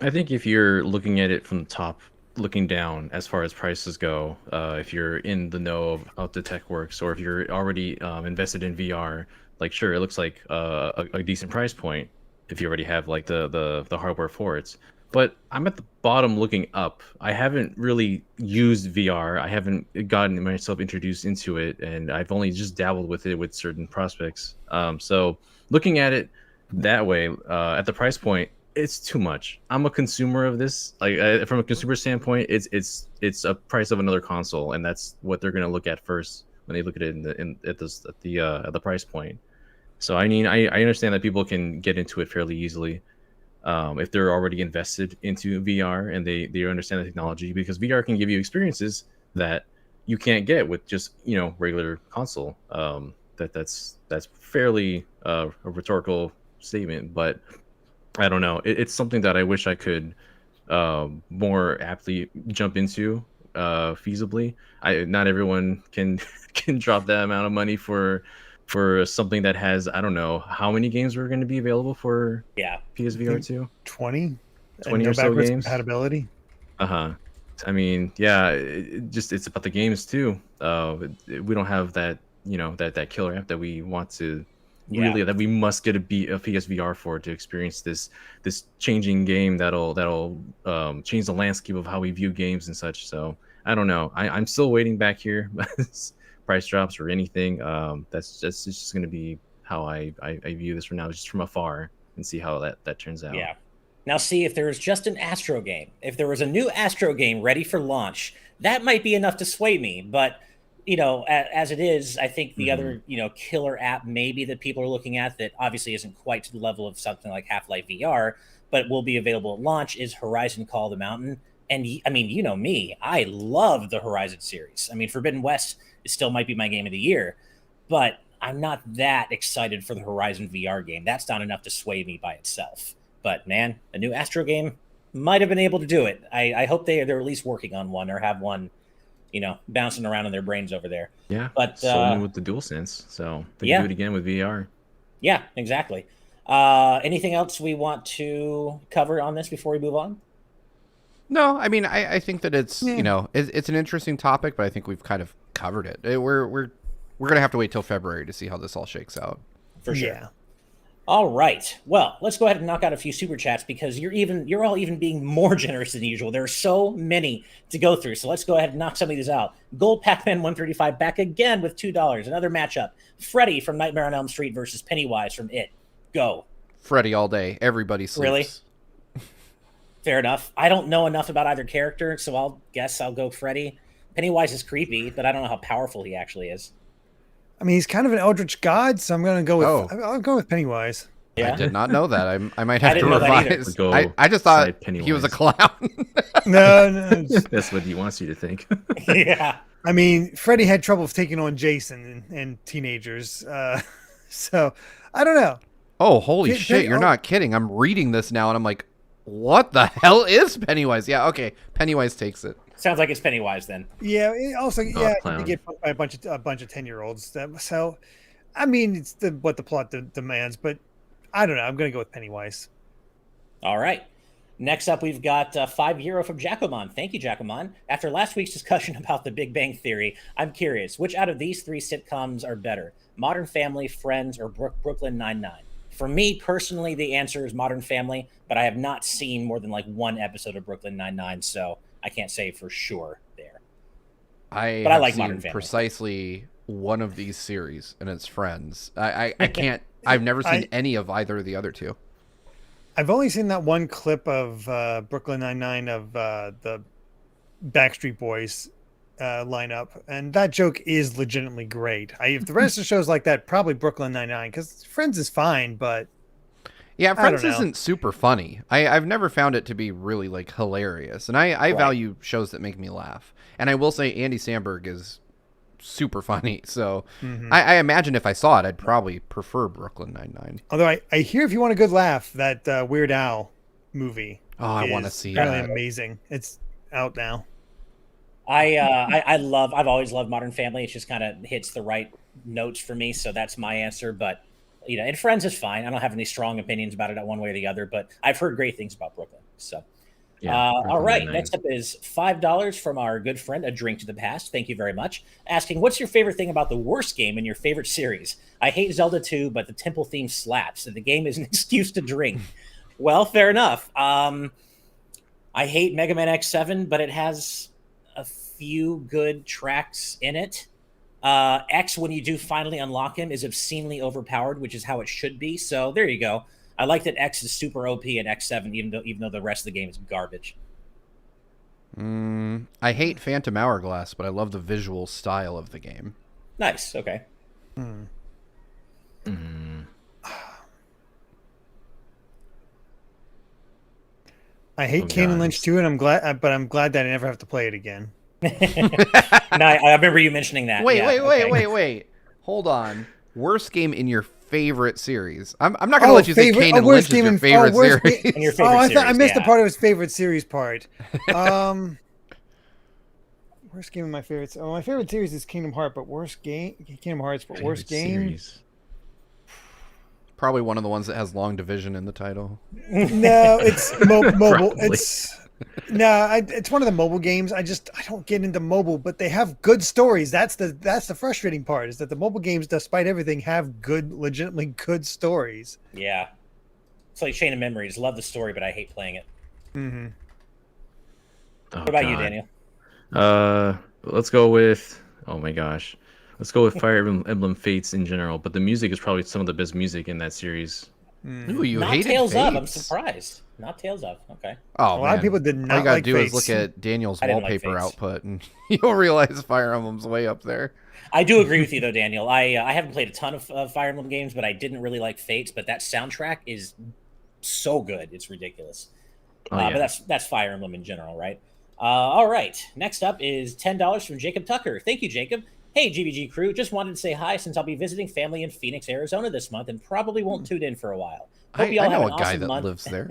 I think if you're looking at it from the top, looking down as far as prices go, if you're in the know of how the tech works, or if you're already invested in VR, like sure, it looks like a decent price point if you already have like the hardware for it. But I'm at the bottom looking up. I haven't really used VR. I haven't gotten myself introduced into it, and I've only just dabbled with it with certain prospects. So looking at it that way, at the price point, it's too much. I'm a consumer of this. Like from a consumer standpoint, it's a price of another console, and that's what they're gonna look at first when they look at it at the price point. So I mean, I understand that people can get into it fairly easily. If they're already invested into VR and they understand the technology, because VR can give you experiences that you can't get with just regular console. That's fairly a rhetorical statement, but I don't know. It's something that I wish I could more aptly jump into feasibly. Not everyone can drop that amount of money for something that has, I don't know how many games are going to be available for PSVR 2. 20 or so games. Compatibility. I mean, yeah, it's about the games too. We don't have that that killer app that we want to really, that we must get a PSVR for to experience this changing game that'll change the landscape of how we view games and such. So I don't know. I'm still waiting back here. Price drops or anything. That's just going to be how I view this from now, just from afar, and see how that turns out. Yeah. Now, see, if there was just an Astro game, if there was a new Astro game ready for launch, that might be enough to sway me. But as it is, I think the other killer app maybe that people are looking at that obviously isn't quite to the level of something like Half-Life VR, but will be available at launch is Horizon Call of the Mountain. And I mean, you know me, I love the Horizon series. I mean, Forbidden West still might be my game of the year, but I'm not that excited for the Horizon VR game. That's not enough to sway me by itself. But man, a new Astro game might have been able to do it. I hope they're at least working on one or have one, bouncing around in their brains over there. Yeah, but Sony with the DualSense, so they can do it again with VR. Yeah, exactly. Anything else we want to cover on this before we move on? No, I mean, I think that it's it's an interesting topic, but I think we've kind of covered it. We're gonna have to wait till February to see how this all shakes out. For sure. Yeah. All right. Well, let's go ahead and knock out a few super chats because you're all even being more generous than usual. There are so many to go through, so let's go ahead and knock some of these out. Gold Pac-Man 135 back again with $2. Another matchup: Freddy from Nightmare on Elm Street versus Pennywise from It. Go. Freddy all day. Everybody sleeps. Really? Fair enough. I don't know enough about either character, so I'll go Freddy. Pennywise is creepy, but I don't know how powerful he actually is. I mean, he's kind of an eldritch god, so I'm going to go with I'll go with Pennywise. Yeah. I did not know that. I might have to revise. I just thought he was a clown. No. That's what he wants you to think. Yeah. I mean, Freddy had trouble taking on Jason and teenagers, so I don't know. Oh, holy shit! You're not kidding. I'm reading this now, and I'm like, what the hell is Pennywise? Yeah, okay. Pennywise takes it. Sounds like it's Pennywise then. Yeah. Also, you get put by a bunch of 10-year-olds. So, I mean, it's what the plot demands, but I don't know. I'm going to go with Pennywise. All right. Next up, we've got €5 from Jacomon. Thank you, Jacomon. After last week's discussion about The Big Bang Theory, I'm curious, which out of these three sitcoms are better? Modern Family, Friends, or Brooklyn Nine-Nine? For me, personally, the answer is Modern Family, but I have not seen more than like one episode of Brooklyn Nine-Nine, so I can't say for sure there. I like Modern Family. Precisely one of these series, and it's Friends. I can't. I've never seen any of either of the other two. I've only seen that one clip of Brooklyn Nine-Nine of the Backstreet Boys lineup, and that joke is legitimately great. If the rest of the shows like that, probably Brooklyn Nine-Nine, because Friends is fine, but yeah, Friends isn't super funny. I've never found it to be really like hilarious, and I value shows that make me laugh. And I will say Andy Samberg is super funny, so I imagine if I saw it, I'd probably prefer Brooklyn Nine-Nine. Although I hear if you want a good laugh, that Weird Al movie. Oh, I want to see really that. Amazing. It's out now. I've always loved Modern Family. It just kind of hits the right notes for me, so that's my answer. But and Friends is fine. I don't have any strong opinions about it one way or the other, but I've heard great things about Brooklyn. So, all right. Next up is $5 from our good friend, A Drink to the Past. Thank you very much. Asking, what's your favorite thing about the worst game in your favorite series? I hate Zelda 2, but the temple theme slaps, and the game is an excuse to drink. Well, fair enough. I hate Mega Man X7, but it has a few good tracks in it. X, when you do finally unlock him, is obscenely overpowered, which is how it should be. So there you go. I like that X is super OP in X7, even though the rest of the game is garbage. I hate Phantom Hourglass, but I love the visual style of the game. Nice. Okay. I hate Kane and Lynch too, and I'm glad that I never have to play it again. No, I remember you mentioning that. Wait. Hold on. Worst game in your favorite series? I'm not going to let you say Kane and Lynch is your favorite series. I missed the part of his favorite series part. Worst game in my favorites. Oh, my favorite series is Kingdom Hearts, but worst game, Kingdom Hearts, but worst game. Series. Probably one of the ones that has long division in the title. No, it's mobile. It's one of the mobile games. I don't get into mobile, but they have good stories. That's the frustrating part, is that the mobile games, despite everything, have legitimately good stories. Yeah, it's like Chain of Memories. Love the story, but I hate playing it. Mm-hmm. What about you, Daniel? Let's go with. Oh my gosh. Let's go with Fire Emblem Fates in general, but the music is probably some of the best music in that series. Ooh, you not hated Tales Fates? of. I'm surprised. Not Tales of. Okay. Oh, a lot of people did not. All you gotta like do Fates. is look at Daniel's wallpaper Fates. output, and you'll realize Fire Emblem's way up there. I do agree with you though, Daniel. I haven't played a ton of Fire Emblem games, but I didn't really like Fates. But that soundtrack is so good, it's ridiculous. But that's Fire Emblem in general, right? All right. Next up is $10 from Jacob Tucker. Thank you, Jacob. Hey, GVG crew. Just wanted to say hi since I'll be visiting family in Phoenix, Arizona this month and probably won't tune in for a while. Hope y'all have an awesome month. Lives there.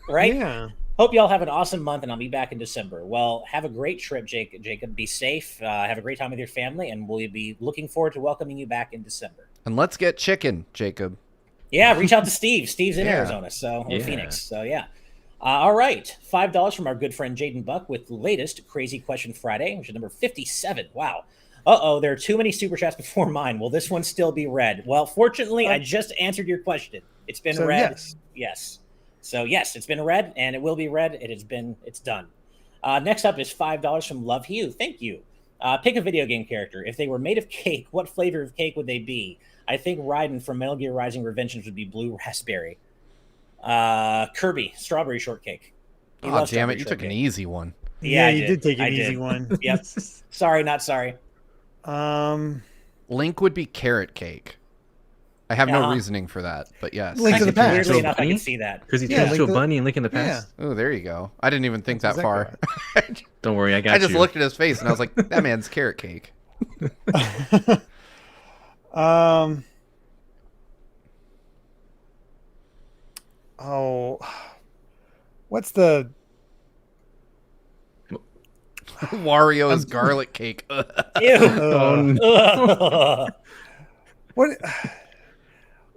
Right? Yeah. Hope y'all have an awesome month and I'll be back in December. Well, have a great trip, Jacob. Be safe. Have a great time with your family, and we'll be looking forward to welcoming you back in December. And let's get chicken, Jacob. Yeah, reach out to Steve. Steve's in Arizona, or Phoenix. So, yeah. All right. $5 from our good friend Jaden Buck with the latest Crazy Question Friday, which is number 57. Wow. There are too many super chats before mine. Will this one still be read? Well, fortunately, I just answered your question. It's been read. Yes. So, yes, it's been read, and it will be read. It's done. Next up is $5 from Love Hugh. Thank you. Pick a video game character. If they were made of cake, what flavor of cake would they be? I think Raiden from Metal Gear Rising: Revengeance would be blue raspberry. Kirby, strawberry shortcake. Oh, damn it. You took an easy one. Yeah, you did take an easy one. Yep. Sorry, not sorry. Link would be carrot cake. I have no reasoning for that, but yes. Link to the Past. Weirdly enough, I can see that. Because he turns into a bunny and Link in the Past. Oh, there you go. I didn't even think that far. Don't worry, I got you. I just looked at his face and I was like, that man's carrot cake. What's the Wario's garlic cake? Ew.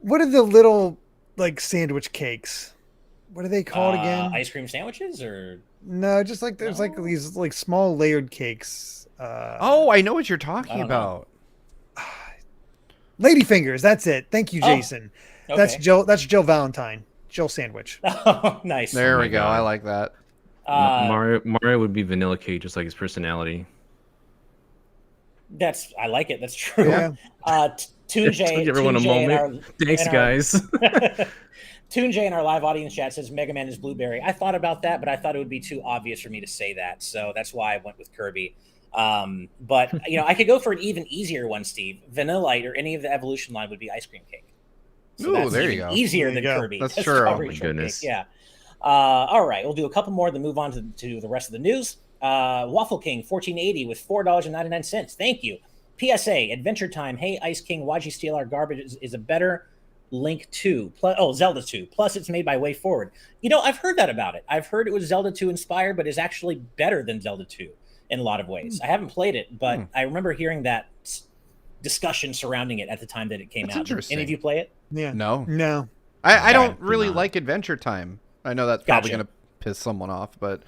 What are the little sandwich cakes? What are they called again? Ice cream sandwiches, or no? Just there's these small layered cakes. I know what you're talking about. Ladyfingers. That's it. Thank you, Jason. Okay. That's Jill. That's Jill Valentine. Jill sandwich. Oh, nice. There we go. I like that. Mario would be vanilla cake, just like his personality. I like it. That's true. Yeah. Toon J, Took everyone a moment. Thanks, guys. Toon J in our live audience chat says Mega Man is Blueberry. I thought about that, but I thought it would be too obvious for me to say that, so that's why I went with Kirby. But I could go for an even easier one, Steve. Vanillite or any of the Evolution line would be Ice Cream Cake. So Ooh, there you go. Easier than Kirby. That's true. Strawberry Oh my Shortcake, goodness. Yeah. All right, we'll do a couple more, then move on to the rest of the news. Waffle King 1480 with $4.99. Thank you. PSA Adventure Time. Hey, Ice King, why'd you steal our garbage? Is a better Link 2. Zelda 2. Plus, it's made by Way Forward. I've heard that about it. I've heard it was Zelda 2 inspired, but is actually better than Zelda 2 in a lot of ways. I haven't played it, but I remember hearing that discussion surrounding it at the time that it came out. Did any of you play it? Yeah. No. I don't really like Adventure Time. I know that's probably going to piss someone off, but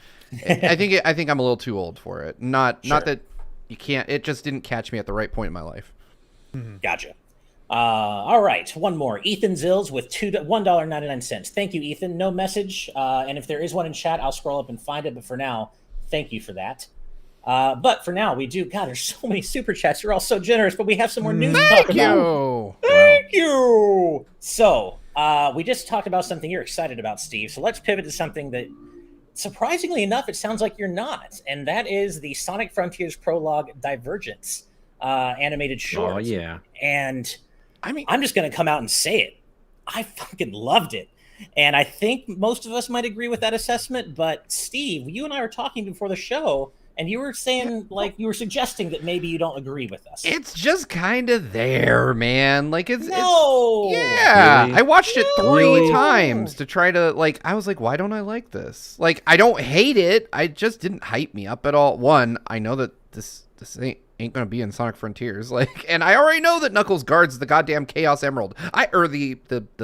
I think I'm a little too old for it. Not that you can't. It just didn't catch me at the right point in my life. Gotcha. All right, one more. Ethan Zills with $1.99. Thank you, Ethan. No message, and if there is one in chat, I'll scroll up and find it. But for now, thank you for that. But for now, we do. God, there's so many super chats. You're all so generous, but we have some more news to talk about. Thank you. So we just talked about something you're excited about, Steve. So let's pivot to something that, surprisingly enough, it sounds like you're not, and that is the Sonic Frontiers Prologue Divergence animated short. Oh yeah. And I'm just going to come out and say it. I fucking loved it. And I think most of us might agree with that assessment. But Steve, you and I were talking before the show, and you were saying, you were suggesting that maybe you don't agree with us. It's just kind of there, man. No. Yeah. Really? I watched it 3 times to try to, I was like, why don't I like this? I don't hate it. I just didn't hype me up at all. One, I know that this ain't gonna be in Sonic Frontiers, and I already know that Knuckles guards the goddamn Chaos Emerald, or the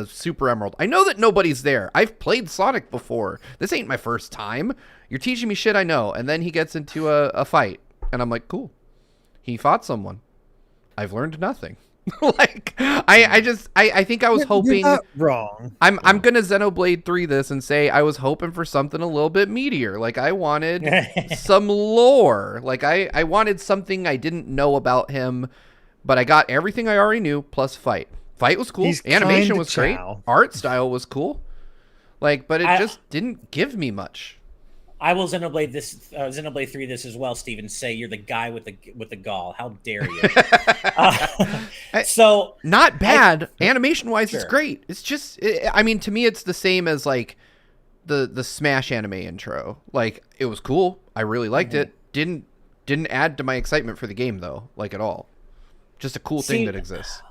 Super Emerald. I know that nobody's there. I've played Sonic before. This ain't my first time. You're teaching me shit I know. And then he gets into a fight, and I'm like, cool. He fought someone. I've learned nothing. I think I was hoping. You're not wrong. I'm gonna Xenoblade 3 this and say I was hoping for something a little bit meatier. I wanted some lore. I wanted something I didn't know about him, but I got everything I already knew plus fight. Fight was cool. He's Animation was great. chow. Art style was cool. But it just didn't give me much. I will Xenoblade 3 this as well, Steven. Say you're the guy with the gall. How dare you? So not bad. Animation wise, It's great. It's just, to me, it's the same as the Smash anime intro. It was cool. I really liked it. Didn't add to my excitement for the game though, at all. Just a cool thing that exists.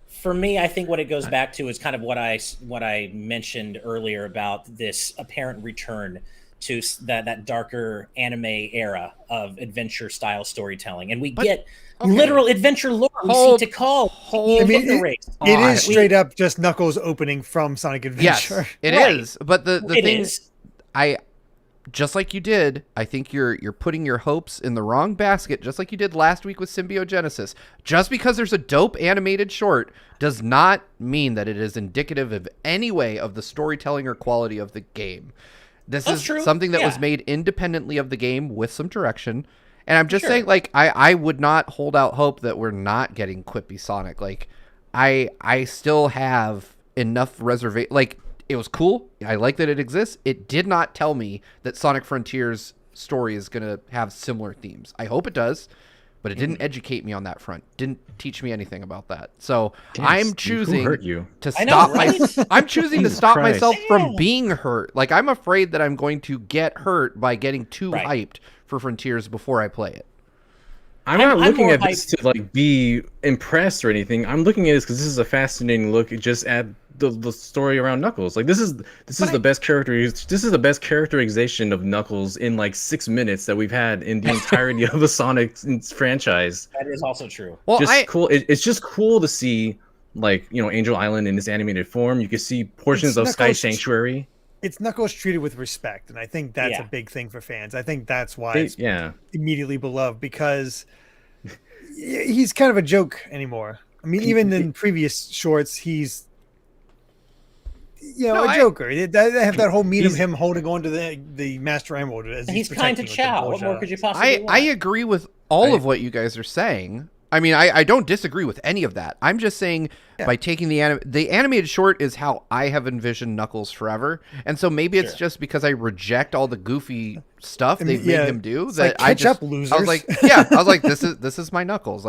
For me, I think what it goes back to is kind of what I mentioned earlier about this apparent return to that darker anime era of adventure style storytelling, and we get literal adventure lore. We see Tikal. It is straight up just Knuckles opening from Sonic Adventure. Yes, it is. But the thing is, just like you did, I think you're putting your hopes in the wrong basket, just like you did last week with Symbiogenesis. Just because there's a dope animated short does not mean that it is indicative of any way of the storytelling or quality of the game. This is something that was made independently of the game with some direction. And I'm just saying, I would not hold out hope that we're not getting quippy Sonic. I still have enough reservation. It was cool. I like that it exists. It did not tell me that Sonic Frontiers story is going to have similar themes. I hope it does, but it didn't educate me on that front. Didn't teach me anything about that. So I'm choosing to stop I'm choosing to stop myself from being hurt. I'm afraid that I'm going to get hurt by getting too hyped for Frontiers before I play it. I'm not looking at this to be impressed or anything. I'm looking at this because this is a fascinating look just at the story around Knuckles. This is the best character. This is the best characterization of Knuckles in 6 minutes that we've had in the entirety of the Sonic franchise. That is also true. Well, cool. It's just cool to see Angel Island in this animated form. You can see portions of Sky Sanctuary. It's Knuckles treated with respect, and I think that's a big thing for fans. I think that's why it's immediately beloved, because he's kind of a joke anymore. Even in previous shorts, he's a joker. They have that whole meme of him holding on to the Master Emerald as he's kind to Chow. What more could you possibly want? I agree with all of what you guys are saying. I mean, I don't disagree with any of that. I'm just saying by taking the animated short is how I have envisioned Knuckles forever. And so maybe it's just because I reject all the goofy stuff they've made him do that like, catch up, losers. I was like, I was like, this is my Knuckles.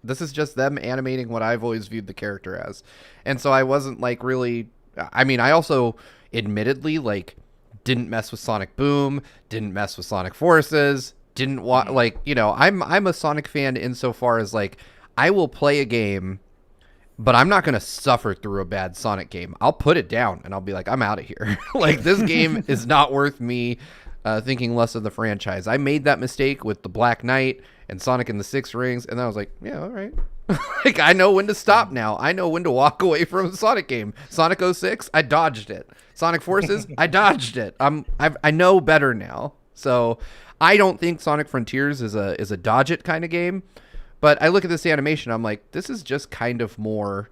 This is just them animating what I've always viewed the character as. And so I wasn't like really, I mean, I also admittedly like didn't mess with Sonic Boom, didn't mess with Sonic Forces, didn't want like, you know, I'm a Sonic fan insofar as like I will play a game, but I'm not going to suffer through a bad Sonic game. I'll put it down and I'll be like, I'm out of here. Like this game is not worth me thinking less of the franchise. I made that mistake with the Black Knight and Sonic and the Six Rings, and then I was like, yeah, all right. Like I know when to stop now. I know when to walk away from a Sonic game. Sonic 06, I dodged it. Sonic Forces, I dodged it. I know better now. So I don't think Sonic Frontiers is a dodge it kind of game. But I look at this animation, I'm like, this is just kind of more,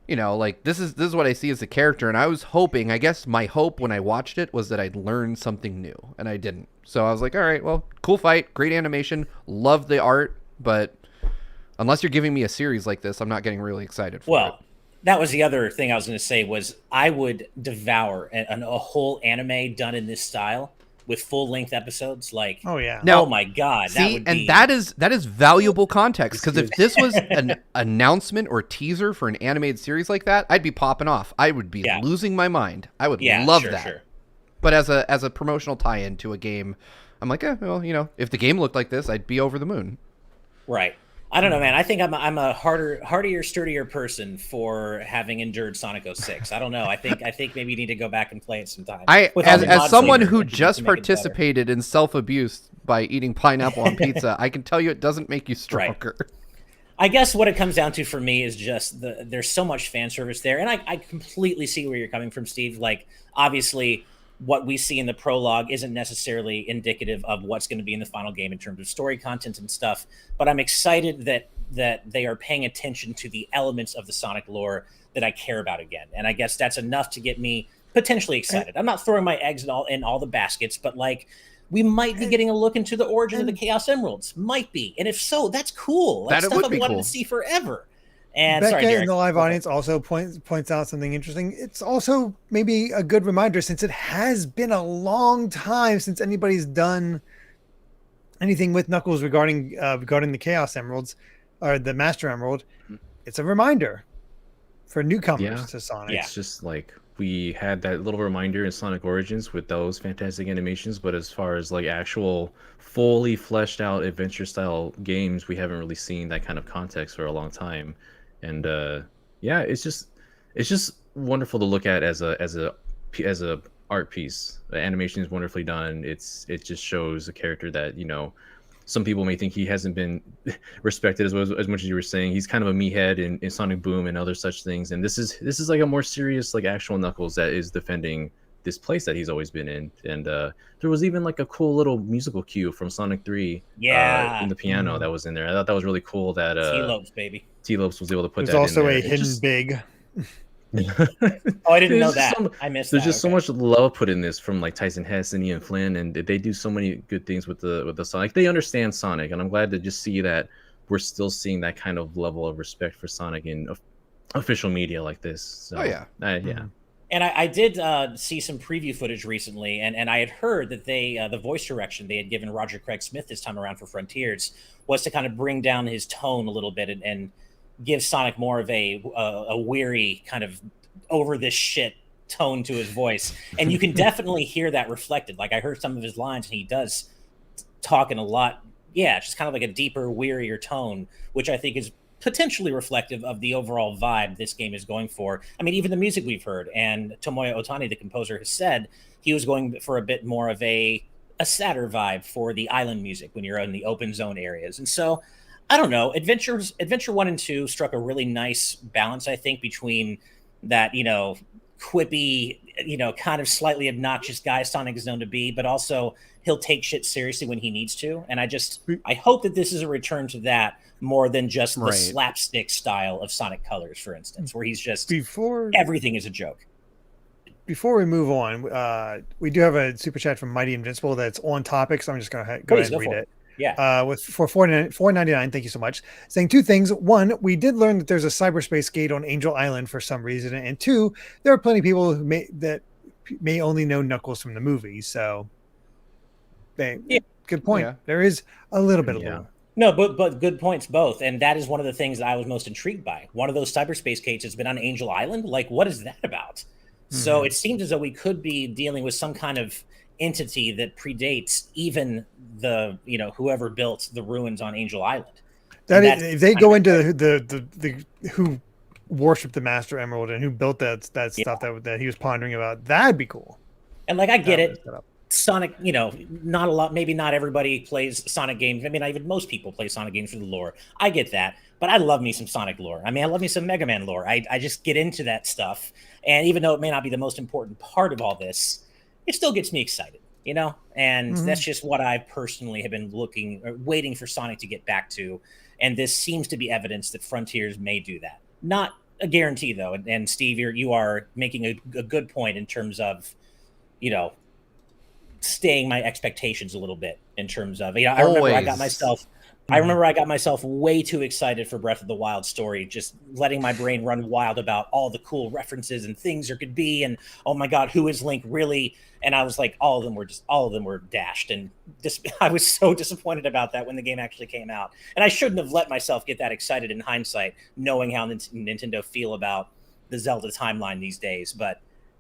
you know, like this is what I see as a character. And I was hoping, I guess my hope when I watched it was that I'd learn something new, and I didn't. So I was like, all right, well, cool fight, great animation, love the art, but unless you're giving me a series like this, I'm not getting really excited for it. That was the other thing I was going to say was I would devour a whole anime done in this style with full-length episodes. Like, Now, oh my god, see, that would be... that is valuable context, because if this was an announcement or teaser for an animated series like that, I'd be popping off. I would be losing my mind. I would love that. Sure. But as a promotional tie-in to a game, I'm like, well, you know, if the game looked like this, I'd be over the moon. Right. I don't know, man. I think I'm a hardier, sturdier person for having endured Sonic 06. I don't know. I think maybe you need to go back and play it sometime. As someone who just participated in self-abuse by eating pineapple on pizza, I can tell you it doesn't make you stronger. Right. I guess what it comes down to for me is just there's so much fan service there, and I completely see where you're coming from, Steve. Like, obviously, what we see in the prologue isn't necessarily indicative of what's going to be in the final game in terms of story content and stuff, but I'm excited that they are paying attention to the elements of the Sonic lore that I care about again. And I guess that's enough to get me potentially excited. I'm not throwing my eggs in all the baskets, but like we might be getting a look into the origin of the Chaos Emeralds. Might be. And if so, that's cool. That's stuff I've wanted to see forever. And Becca in the live audience also points out something interesting. It's also maybe a good reminder, since it has been a long time since anybody's done anything with Knuckles regarding the Chaos Emeralds or the Master Emerald. It's a reminder for newcomers to Sonic. It's just like we had that little reminder in Sonic Origins with those fantastic animations, but as far as like actual fully fleshed out adventure style games, we haven't really seen that kind of context for a long time. And it's just wonderful to look at as a art piece. The animation is wonderfully done. It just shows a character that, you know, some people may think he hasn't been respected as much as you were saying. He's kind of a meathead in Sonic Boom and other such things. And this is like a more serious, like actual Knuckles that is defending this place that he's always been in. And there was even like a cool little musical cue from Sonic 3 in the piano that was in there. I thought that was really cool that T-Lopes, baby. T-Lopes was able to put that in there. There's also a hidden big. Oh, I didn't know that. I missed that. There's just so much love put in this from like Tyson Hesse and Ian Flynn, and they do so many good things with the Sonic. They understand Sonic, and I'm glad to just see that we're still seeing that kind of level of respect for Sonic in official media like this. So, And I did see some preview footage recently, and I had heard that the voice direction they had given Roger Craig Smith this time around for Frontiers was to kind of bring down his tone a little bit and give Sonic more of a weary kind of over this shit tone to his voice. And you can definitely hear that reflected. Like I heard some of his lines and he does talk in a lot. Yeah, just kind of like a deeper, wearier tone, which I think is potentially reflective of the overall vibe this game is going for. I mean, even the music we've heard, and Tomoya Otani, the composer, has said he was going for a bit more of a sadder vibe for the island music when you're in the open zone areas. And so, I don't know, Adventure 1 and 2 struck a really nice balance, I think, between that, you know, quippy, you know, kind of slightly obnoxious guy Sonic is known to be, but also he'll take shit seriously when he needs to. And I hope that this is a return to that more than just the slapstick style of Sonic Colors, for instance, where he's just everything is a joke. Before we move on, we do have a super chat from Mighty Invincible that's on topic, so I'm just going to go ahead and read it. Yeah. with for $4.99. Thank you so much. Saying two things. One, we did learn that there's a cyberspace gate on Angel Island for some reason, and two, there are plenty of people who may only know Knuckles from the movie. So, Yeah. good point. Yeah. There is a little bit of Yeah. lore. No, but good points both, and that is one of the things that I was most intrigued by. One of those cyberspace gates has been on Angel Island. Like, what is that about? So it seems as though we could be dealing with some kind of entity that predates even the whoever built the ruins on Angel Island. That And is, if they kind go of into the who worshipped the Master Emerald and who built that stuff that he was pondering about, that'd be cool. And like I get That it, was set up. Sonic, not a lot, maybe not everybody plays Sonic games. I mean, not even most people play Sonic games for the lore. I get that, but I love me some Sonic lore. I mean, I love me some Mega Man lore. I just get into that stuff. And even though it may not be the most important part of all this, it still gets me excited, And that's just what I personally have been waiting for Sonic to get back to. And this seems to be evidence that Frontiers may do that. Not a guarantee, though. And Steve, you are making a good point in terms of, staying my expectations a little bit in terms of, I remember I got myself way too excited for Breath of the Wild story, just letting my brain run wild about all the cool references and things there could be. And oh my God, who is Link really? And I was like, all of them were dashed. And I was so disappointed about that when the game actually came out. And I shouldn't have let myself get that excited in hindsight, knowing how Nintendo feel about the Zelda timeline these days. But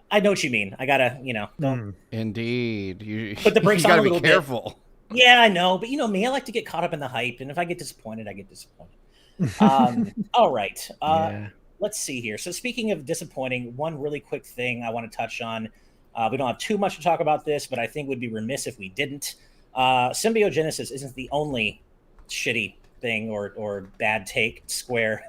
I know what you mean. I gotta, don't Indeed. You put the brakes you on a gotta be little bit. careful. Yeah, I know, but me, I like to get caught up in the hype, and if I get disappointed, I get disappointed. All right, Yeah. let's see here. So speaking of disappointing, one really quick thing I want to touch on. We don't have too much to talk about this, but I think we'd be remiss if we didn't. Symbiogenesis isn't the only shitty thing or bad take Square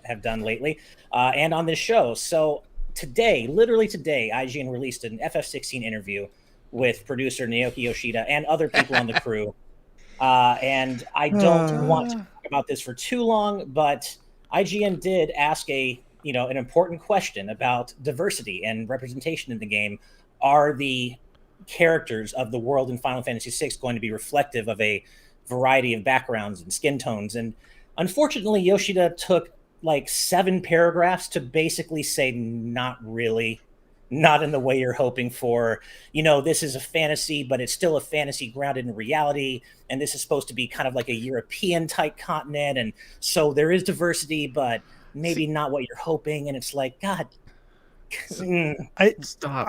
have done lately, and on this show. So today, literally today, IGN released an FF16 interview with producer Naoki Yoshida and other people on the crew. And I don't want to talk about this for too long, but IGN did ask an important question about diversity and representation in the game. Are the characters of the world in Final Fantasy VI going to be reflective of a variety of backgrounds and skin tones? And unfortunately, Yoshida took like 7 paragraphs to basically say, not really, not in the way you're hoping for. This is a fantasy, but it's still a fantasy grounded in reality. And this is supposed to be kind of like a European type continent. And so there is diversity, but maybe not what you're hoping. And it's like, God. Stop.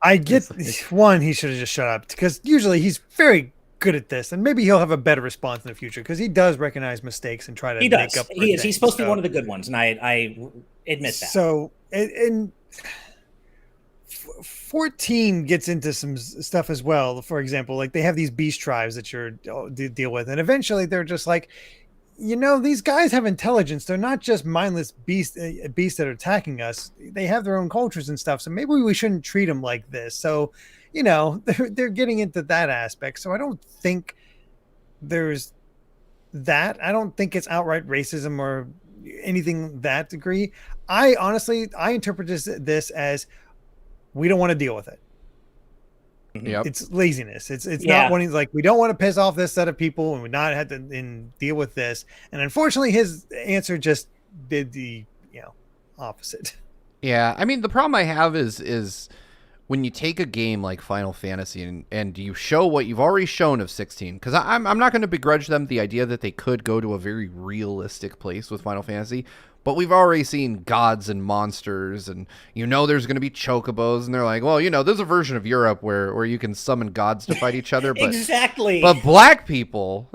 I get one, he should have just shut up, because usually he's very good at this, and maybe he'll have a better response in the future because he does recognize mistakes and try to make up for things. He's supposed to be one of the good ones, and I admit that. So, and 14 gets into some stuff as well. For example, like they have these beast tribes that you're deal with, and eventually they're just like, these guys have intelligence. They're not just mindless beasts that are attacking us. They have their own cultures and stuff. So maybe we shouldn't treat them like this. So, they're getting into that aspect. So I don't think there's that. I don't think it's outright racism or anything that degree. I interpret this as we don't want to deal with it. Yep. It's laziness. It's not wanting, like, we don't want to piss off this set of people and we not have to deal with this. And unfortunately, his answer just did the opposite. Yeah, I mean, the problem I have is when you take a game like Final Fantasy and you show what you've already shown of 16, because I'm not going to begrudge them the idea that they could go to a very realistic place with Final Fantasy, but we've already seen gods and monsters, and there's going to be chocobos, and they're like, well, there's a version of Europe where you can summon gods to fight each other, but exactly. But black people,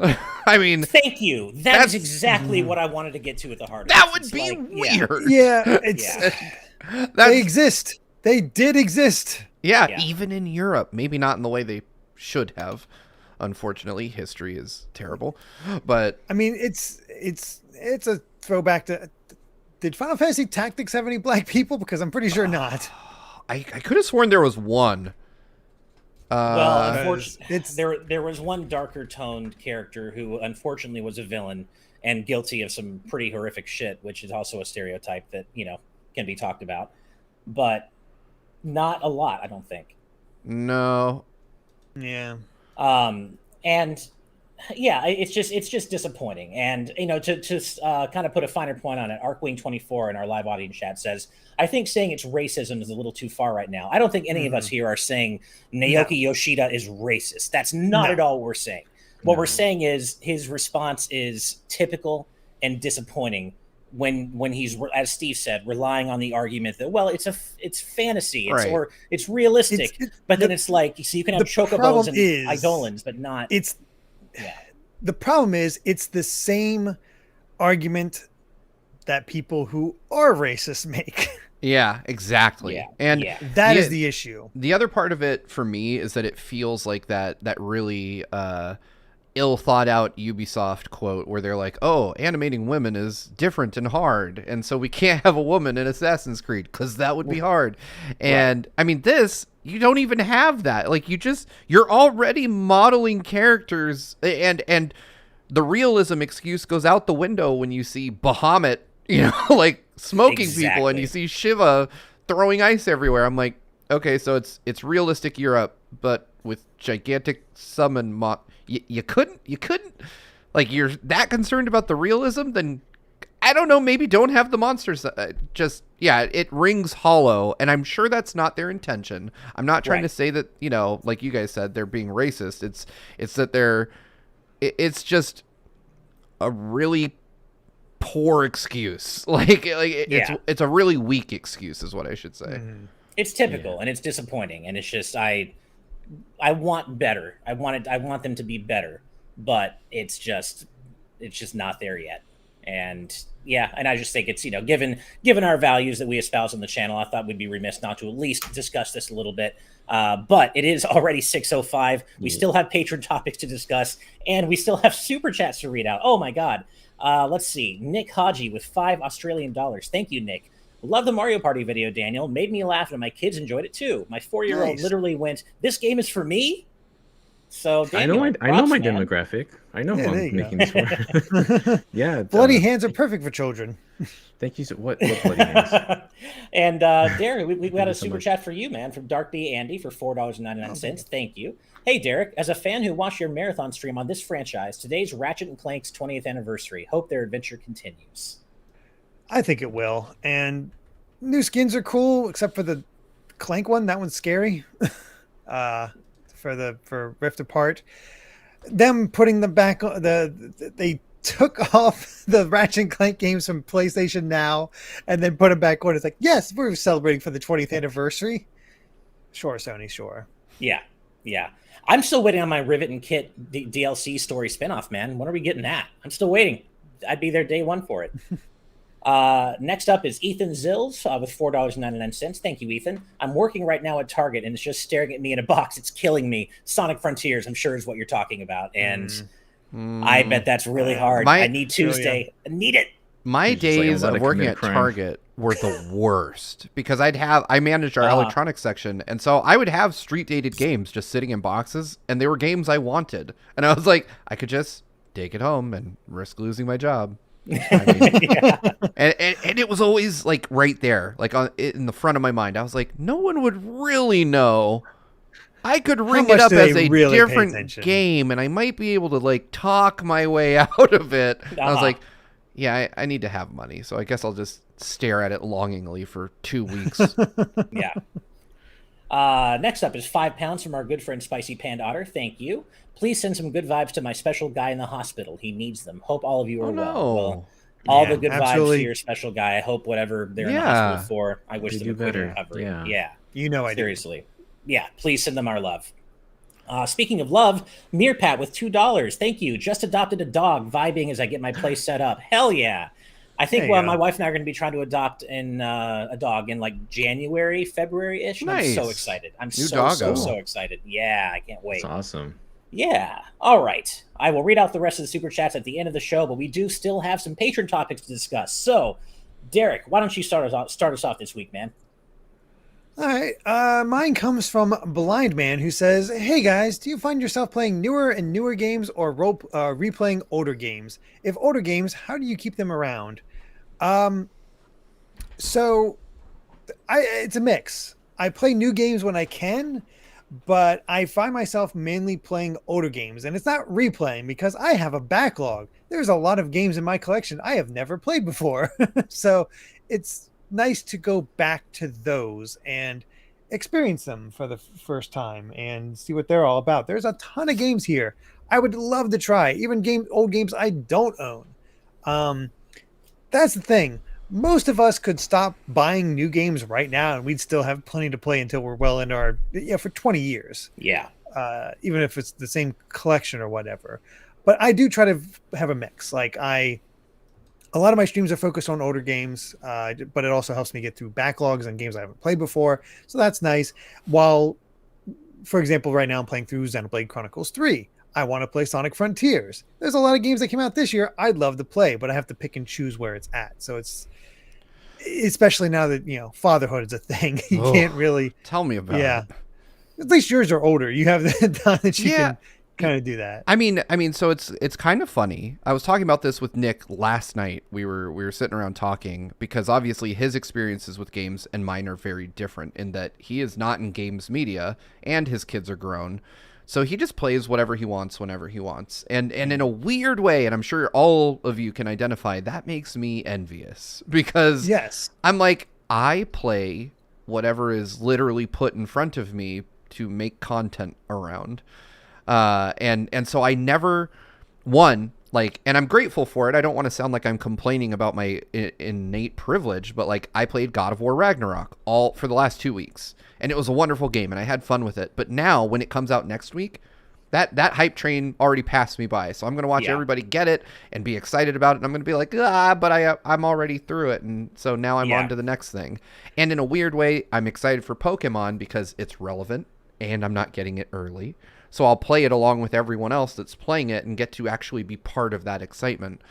I mean, thank you. That's exactly what I wanted to get to at the heart. That would be weird. Yeah, they exist. They did exist. Yeah, even in Europe. Maybe not in the way they should have. Unfortunately, history is terrible. But I mean, it's a throwback to. Did Final Fantasy Tactics have any black people? Because I'm pretty sure not. I could have sworn there was one. Well, unfortunately, there was one darker toned character who unfortunately was a villain and guilty of some pretty horrific shit, which is also a stereotype that can be talked about, but not a lot, I don't think. No. Yeah. And yeah, it's just disappointing. And to kind of put a finer point on it, Arkwing24 in our live audience chat says, I think saying it's racism is a little too far right now. I don't think any of us here are saying Naoki Yoshida is racist. That's not at all what we're saying. What we're saying is his response is typical and disappointing when he's, as Steve said, relying on the argument that, well, it's fantasy, or it's realistic, but then it's like, so you can have chocobos and eidolons, but not. The problem is it's the same argument that people who are racist make. Yeah, exactly. Yeah. And that is the issue. The other part of it for me is that it feels like that really ill thought out Ubisoft quote where they're like, oh, animating women is different and hard, and so we can't have a woman in Assassin's Creed because that would be hard. And I mean, this, you don't even have that. Like, you're already modeling characters, and the realism excuse goes out the window when you see Bahamut, like smoking people, and you see Shiva throwing ice everywhere. I'm like, okay, so it's realistic Europe, but with gigantic summon you couldn't, like, you're that concerned about the realism, then I don't know, maybe don't have the monsters. It rings hollow, and I'm sure that's not their intention. I'm not trying to say that, like you guys said, they're being racist. It's that it's just a really poor excuse. It's a really weak excuse is what I should say. It's typical and it's disappointing, and it's just I want better. I want them to be better, but it's just not there yet. And and I just think it's, given our values that we espouse on the channel, I thought we'd be remiss not to at least discuss this a little bit. But it is already 6:05. We still have patron topics to discuss, and we still have super chats to read out. Oh my God. Let's see. Nick Haji with $5 Thank you, Nick. Love the Mario Party video, Daniel. Made me laugh, and my kids enjoyed it too. My 4-year-old literally went, "This game is for me." So Daniel, I know my demographic. I know who I'm making this for. Yeah, bloody hands are perfect for children. Thank you. What bloody hands? And Derek, we got a super chat for you, man, from Dark B Andy for $4.99. Thank you. Hey, Derek, as a fan who watched your marathon stream on this franchise, today's Ratchet and Clank's 20th anniversary. Hope their adventure continues. I think it will. And new skins are cool, except for the Clank one. That one's scary. For Rift Apart. Them putting them back on they took off the Ratchet and Clank games from PlayStation Now and then put them back on. It's like, yes, we're celebrating for the 20th anniversary. Sure, Sony, sure. Yeah. I'm still waiting on my Rivet and Kit DLC story spinoff, man. When are we getting that? I'm still waiting. I'd be there day one for it. Next up is Ethan Zills with $4.99. Thank you, Ethan. I'm working right now at Target, and it's just staring at me in a box. It's killing me. Sonic Frontiers, I'm sure, is what you're talking about. And I bet that's really hard. I need Tuesday. I need it. My days of working at Target were the worst because I managed our electronics section, and so I would have street-dated games just sitting in boxes, and they were games I wanted. And I was like, I could just take it home and risk losing my job. And it was always like right there, like in the front of my mind. I was like, no one would really know. I could ring it up as a different game, and I might be able to like talk my way out of it. I was like, yeah, I need to have money, so I guess I'll just stare at it longingly for 2 weeks. Yeah. Next up is £5 from our good friend Spicy Panda Otter. Thank you. Please send some good vibes to my special guy in the hospital. He needs them. Hope all of you are well. All the good vibes to your special guy. I hope whatever they're in the hospital for, I wish them a quick recovery. Yeah. I do. Seriously. Yeah, please send them our love. Speaking of love, Meerpat with $2. Thank you. Just adopted a dog, vibing as I get my place set up. Hell yeah. I think my wife and I are going to be trying to adopt a dog in like January, February-ish. Nice. I'm so excited. I'm so excited. Yeah, I can't wait. That's awesome. Yeah. All right. I will read out the rest of the super chats at the end of the show, but we do still have some patron topics to discuss. So, Derek, why don't you start us off this week, man? All right. Mine comes from Blind Man, who says, "Hey guys, do you find yourself playing newer and newer games or replaying older games? If older games, how do you keep them around?" So it's a mix. I play new games when I can, but I find myself mainly playing older games, and it's not replaying because I have a backlog. There's a lot of games in my collection I have never played before. So it's nice to go back to those and experience them for the first time and see what they're all about. There's a ton of games here I would love to try, even old games I don't own. Um, that's the thing. Most of us could stop buying new games right now, and we'd still have plenty to play until we're well into our for 20 years. Yeah. Even if it's the same collection or whatever. But I do try to have a mix. Like a lot of my streams are focused on older games, but it also helps me get through backlogs and games I haven't played before. So that's nice. While, for example, right now I'm playing through Xenoblade Chronicles 3. I want to play Sonic Frontiers. There's a lot of games that came out this year I'd love to play, but I have to pick and choose where it's at. So it's, especially now that, fatherhood is a thing. You can't really tell me about it. At least yours are older. You have the time that you can kind of do that. I mean, so it's kind of funny. I was talking about this with Nick last night. We were sitting around talking because obviously his experiences with games and mine are very different in that he is not in games media and his kids are grown. So he just plays whatever he wants whenever he wants. And in a weird way, and I'm sure all of you can identify, that makes me envious because I'm like, I play whatever is literally put in front of me to make content around. And so I never and I'm grateful for it. I don't want to sound like I'm complaining about my innate privilege, but like I played God of War Ragnarok all for the last 2 weeks and it was a wonderful game and I had fun with it. But now when it comes out next week, that hype train already passed me by. So I'm going to watch everybody get it and be excited about it. And I'm going to be like, but I'm already through it. And so now I'm on to the next thing. And in a weird way, I'm excited for Pokemon because it's relevant and I'm not getting it early. So I'll play it along with everyone else that's playing it and get to actually be part of that excitement.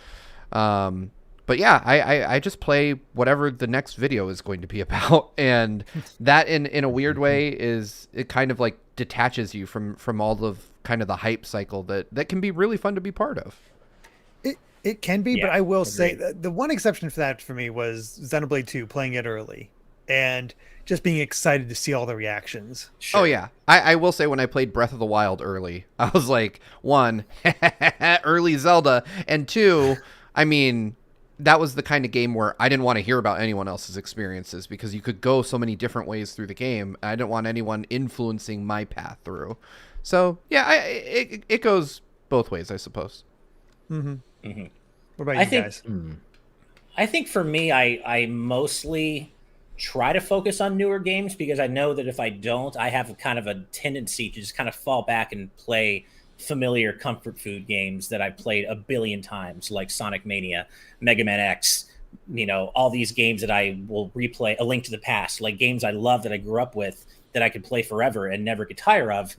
But yeah, I just play whatever the next video is going to be about. And that in a weird way it kind of like detaches you from all of kind of the hype cycle that can be really fun to be part of. It can be, but I will say the one exception for that for me was Xenoblade 2, playing it early and just being excited to see all the reactions. Sure. Oh yeah. I will say when I played Breath of the Wild early, I was like, 1, early Zelda, and 2, I mean, that was the kind of game where I didn't want to hear about anyone else's experiences because you could go so many different ways through the game. I didn't want anyone influencing my path through. So yeah, it goes both ways, I suppose. Mm-hmm. Mm-hmm. What about you guys? I think for me, I mostly try to focus on newer games because I know that if I don't, I have kind of a tendency to just kind of fall back and play familiar comfort food games that I've played a billion times, like Sonic Mania, Mega Man X, all these games that I will replay, A Link to the Past, like games I love that I grew up with that I could play forever and never get tired of.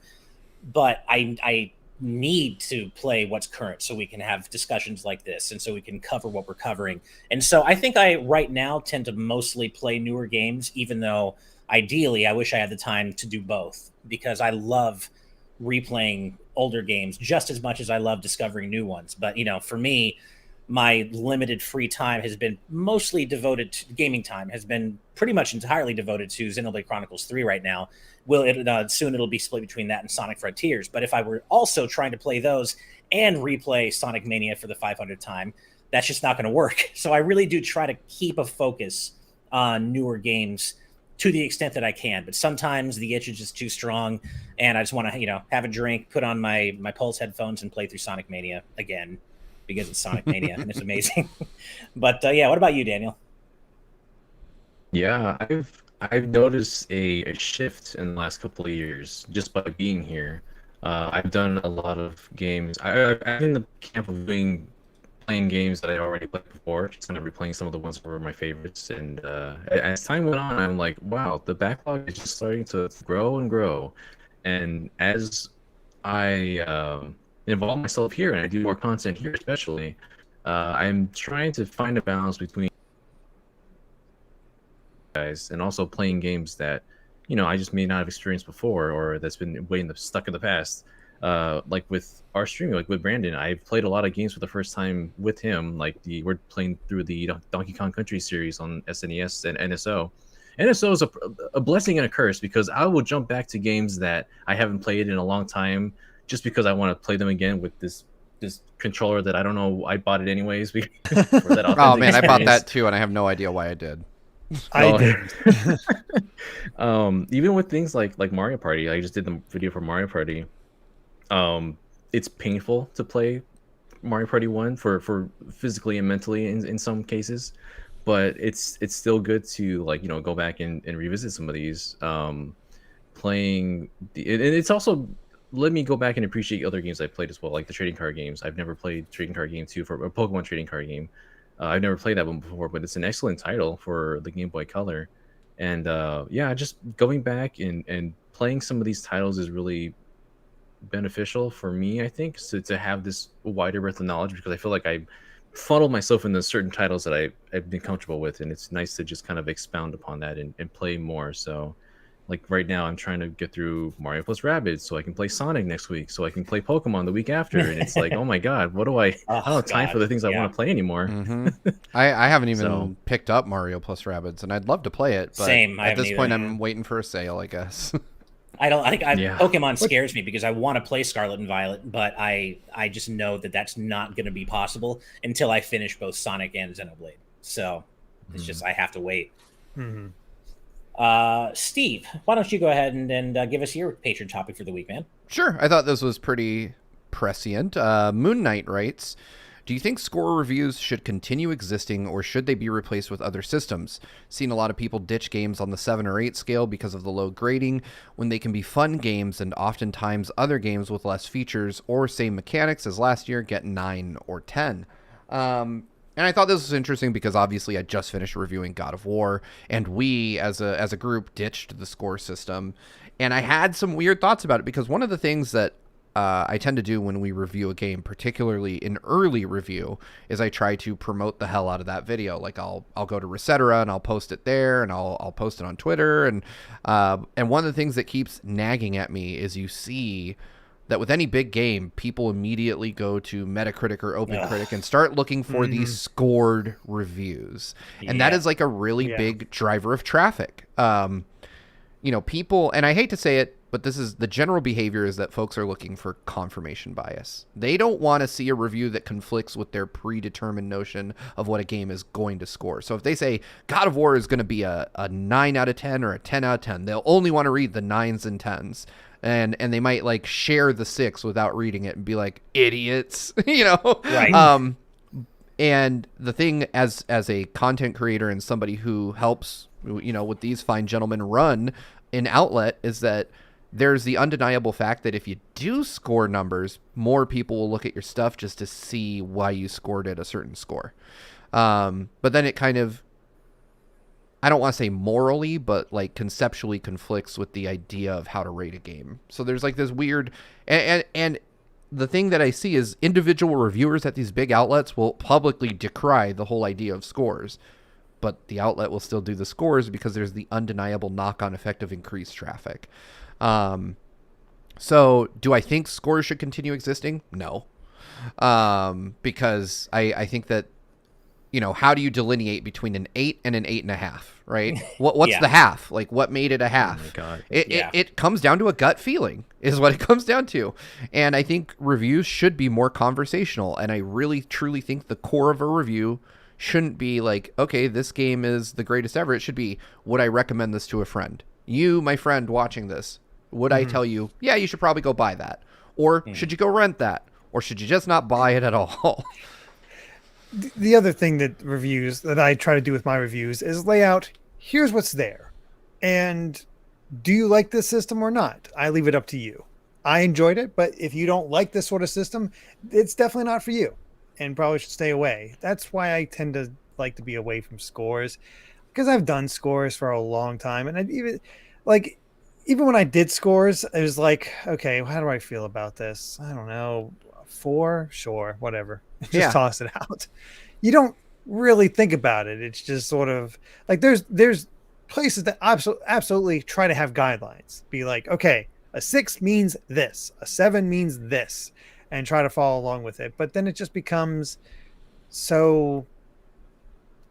But I need to play what's current so we can have discussions like this and so we can cover what we're covering. And so I think I right now tend to mostly play newer games, even though ideally I wish I had the time to do both because I love replaying older games just as much as I love discovering new ones. But, for me, my limited free time has been mostly devoted to gaming time, has been pretty much entirely devoted to Xenoblade Chronicles 3 right now. Soon it'll be split between that and Sonic Frontiers. But if I were also trying to play those and replay Sonic Mania for the 500th time, that's just not going to work. So I really do try to keep a focus on newer games to the extent that I can. But sometimes the itch is just too strong, and I just want to, have a drink, put on my Pulse headphones, and play through Sonic Mania again because it's Sonic Mania and it's amazing. But what about you, Daniel? Yeah, I've noticed a shift in the last couple of years just by being here. I've done a lot of games. I'm in the camp of playing games that I already played before, just kind of replaying some of the ones that were my favorites. And as time went on, I'm like, wow, the backlog is just starting to grow and grow. And as I involve myself here and I do more content here, especially, I'm trying to find a balance between guys and also playing games that I just may not have experienced before or that's been stuck in the past. Like with our streaming, like with Brandon, I've played a lot of games for the first time with him. Like we're playing through the Donkey Kong Country series on SNES and NSO, NSO is a blessing and a curse, because I will jump back to games that I haven't played in a long time just because I want to play them again with this controller that I don't know, I bought it anyways for that authentic Oh man, I bought experience. that too, and I have no idea why I did. I did. Even with things like Mario Party, I just did the video for Mario Party. It's painful to play Mario Party 1 for physically and mentally in some cases, but it's still good to, like, you know, go back and revisit some of these. Playing and it's also let me go back and appreciate other games I've played as well, like the trading card games. I've never played trading card game 2 for a Pokemon trading card game. I've never played that one before, but it's an excellent title for the Game Boy Color. And yeah, just going back and playing some of these titles is really beneficial for me, I think, so to have this wider breadth of knowledge, because I feel like I funneled myself into certain titles that I've been comfortable with, and it's nice to just kind of expound upon that and play more. So like right now I'm trying to get through Mario plus Rabbids so I can play Sonic next week, so I can play Pokemon the week after, and it's like, oh my god, what do I don't have time for the things I want to play anymore. I haven't even picked up Mario plus Rabbids, and I'd love to play it, but Same. at this point I'm waiting for a sale, I guess. Pokemon scares me because I want to play Scarlet and Violet, but I just know that that's not going to be possible until I finish both Sonic and Xenoblade. So it's just, I have to wait. Steve, why don't you go ahead and give us your patron topic for the week, man? Sure. I thought this was pretty prescient. Moon Knight writes, do you think score reviews should continue existing, or should they be replaced with other systems? Seen a lot of people ditch games on the 7 or 8 scale because of the low grading, when they can be fun games, and oftentimes other games with less features or same mechanics as last year get 9 or 10. And I thought this was interesting because obviously I just finished reviewing God of War, and we as a group ditched the score system, and I had some weird thoughts about it, because one of the things that I tend to do when we review a game, particularly in early review, is I try to promote the hell out of that video. Like I'll go to Resetera and I'll post it there, and I'll post it on Twitter, and one of the things that keeps nagging at me is you see that with any big game, people immediately go to Metacritic or OpenCritic and start looking for these scored reviews. And that is like a really big driver of traffic. You know, people, and I hate to say it, but this is the general behavior, is that folks are looking for confirmation bias. They don't want to see a review that conflicts with their predetermined notion of what a game is going to score. So if they say God of War is going to be a 9 out of 10 or a 10 out of 10, they'll only want to read the 9s and 10s. And they might like share the 6 without reading it and be like, idiots, you know? Right. And the thing, as a content creator and somebody who helps, you know, with these fine gentlemen run an outlet, is that there's the undeniable fact that if you do score numbers, more people will look at your stuff just to see why you scored at a certain score. But then it kind of, I don't want to say morally, but like conceptually conflicts with the idea of how to rate a game. So there's like this weird, and the thing that I see is individual reviewers at these big outlets will publicly decry the whole idea of scores, but the outlet will still do the scores because there's the undeniable knock-on effect of increased traffic. So do I think scores should continue existing? No. Because I think that, you know, how do you delineate between an 8 and an 8.5, right? What's the half? Like, what made it a half? Oh my God. It comes down to a gut feeling, is what it comes down to. And I think reviews should be more conversational. And I really, truly think the core of a review shouldn't be like, okay, this game is the greatest ever. It should be, would I recommend this to a friend? You, my friend, watching this, would I tell you, yeah, you should probably go buy that? Or should you go rent that? Or should you just not buy it at all? The other thing that I try to do with my reviews is lay out, here's what's there. And do you like this system or not? I leave it up to you. I enjoyed it, but if you don't like this sort of system, it's definitely not for you and probably should stay away. That's why I tend to like to be away from scores, because I've done scores for a long time. And even when I did scores, it was like, okay, how do I feel about this? I don't know. 4, sure, whatever. Just toss it out. You don't really think about it. It's just sort of like there's places that absolutely try to have guidelines. Be like, okay, a 6 means this, a 7 means this, and try to follow along with it. But then it just becomes so,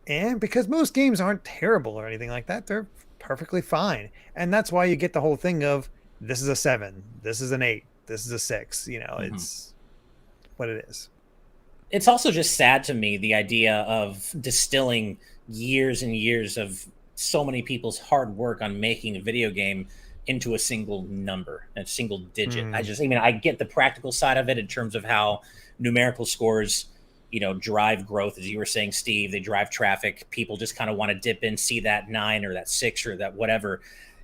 and because most games aren't terrible or anything like that, they're perfectly fine. And that's why you get the whole thing of this is a 7, this is an 8, this is a 6. It's what it is. It's also just sad to me, the idea of distilling years and years of so many people's hard work on making a video game into a single number, a single digit. I get the practical side of it in terms of how numerical scores, drive growth. As you were saying, Steve, they drive traffic. People just kind of want to dip in, see that 9 or that 6 or that whatever,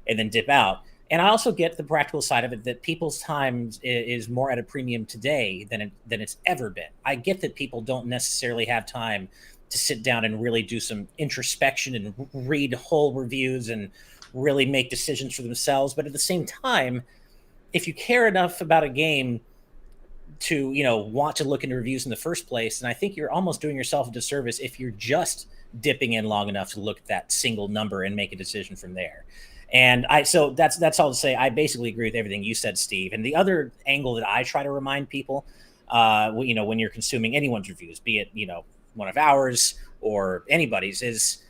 and then dip out. And I also get the practical side of it, that people's time is more at a premium today than it's ever been. I get that people don't necessarily have time to sit down and really do some introspection and read whole reviews and really make decisions for themselves. But at the same time, if you care enough about a game to, want to look into reviews in the first place, and I think you're almost doing yourself a disservice if you're just dipping in long enough to look at that single number and make a decision from there. And so that's all to say. I basically agree with everything you said, Steve. And the other angle that I try to remind people, when you're consuming anyone's reviews, be it, one of ours or anybody's, is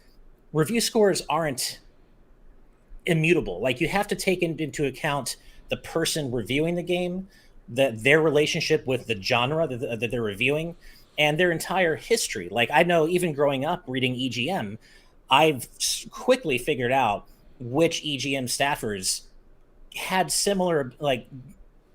review scores aren't immutable. Like, you have to take into account the person reviewing the game, their relationship with the genre that they're reviewing, and their entire history. Like, I know even growing up reading EGM, I've quickly figured out which EGM staffers had similar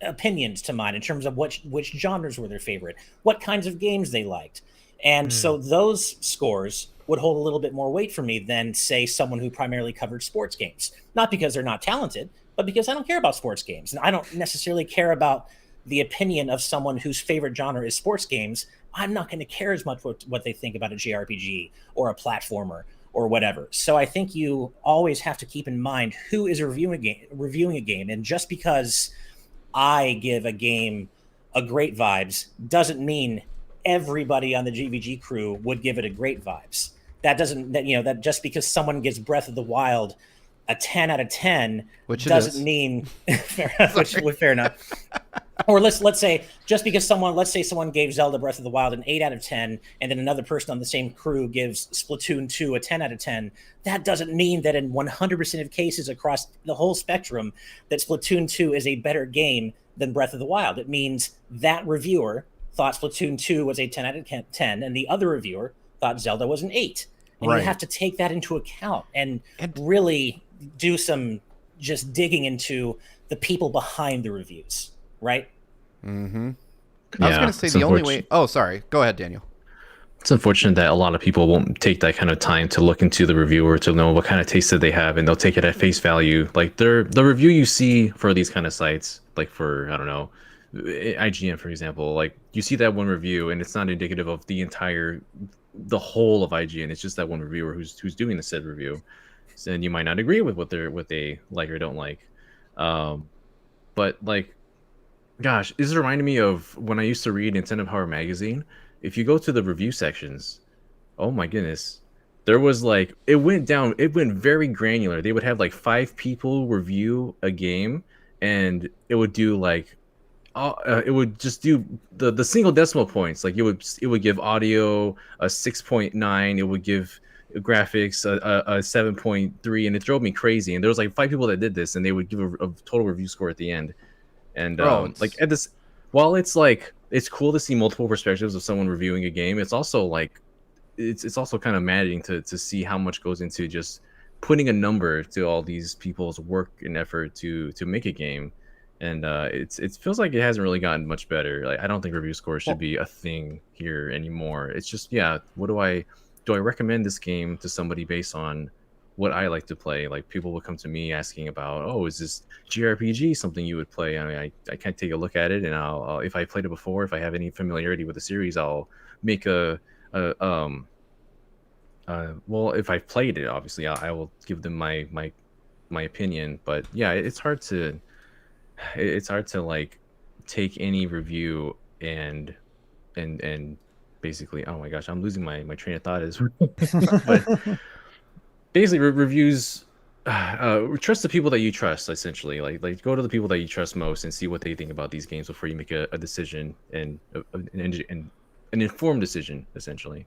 opinions to mine in terms of which genres were their favorite, what kinds of games they liked. And so those scores would hold a little bit more weight for me than, say, someone who primarily covered sports games. Not because they're not talented, but because I don't care about sports games. And I don't necessarily care about the opinion of someone whose favorite genre is sports games. I'm not going to care as much what they think about a JRPG or a platformer or whatever. So I think you always have to keep in mind who is reviewing a game. And just because I give a game a great vibes doesn't mean everybody on the GVG crew would give it a great vibes. That just because someone gives Breath of the Wild a 10 out of 10, which doesn't mean fair enough. Or let's say just because someone gave Zelda Breath of the Wild an 8 out of 10, and then another person on the same crew gives Splatoon 2 a 10 out of 10, that doesn't mean that in 100% of cases across the whole spectrum that Splatoon 2 is a better game than Breath of the Wild. It means that reviewer thought Splatoon 2 was a 10 out of 10, and the other reviewer thought Zelda was an 8. And you have to take that into account and really do some just digging into the people behind the reviews, right? Mm-hmm. I was going to say the only way... Oh, sorry. Go ahead, Daniel. It's unfortunate that a lot of people won't take that kind of time to look into the reviewer to know what kind of taste that they have, and they'll take it at face value. Like, the review you see for these kind of sites, like for, I don't know, IGN, for example, like, you see that one review, and it's not indicative of the whole of IGN. It's just that one reviewer who's doing the said review. And you might not agree with what they like or don't like. But, like, gosh, this is reminding me of when I used to read Nintendo Power Magazine. If you go to the review sections, oh my goodness, there was it went very granular. They would have 5 people review a game, and it would do it would just do the single decimal points. Like, it would give audio a 6.9, it would give graphics a 7.3, and it drove me crazy. And there was 5 people that did this, and they would give a total review score at the end. And while it's cool to see multiple perspectives of someone reviewing a game, it's also it's also kind of maddening to see how much goes into just putting a number to all these people's work and effort to make a game. And it feels like it hasn't really gotten much better. I don't think review scores should be a thing here anymore. It's just, what do I recommend this game to somebody based on what I like to play? Like, people will come to me asking about, is this JRPG something you would play? I mean, I can take a look at it, and I'll if I played it before, if I have any familiarity with the series, I'll make well, if I've played it, obviously I will give them my opinion. But yeah, it's hard to take any review and basically, oh my gosh, I'm losing my train of thought but basically reviews, trust the people that you trust, essentially. Like go to the people that you trust most and see what they think about these games before you make a decision, and an informed decision, essentially.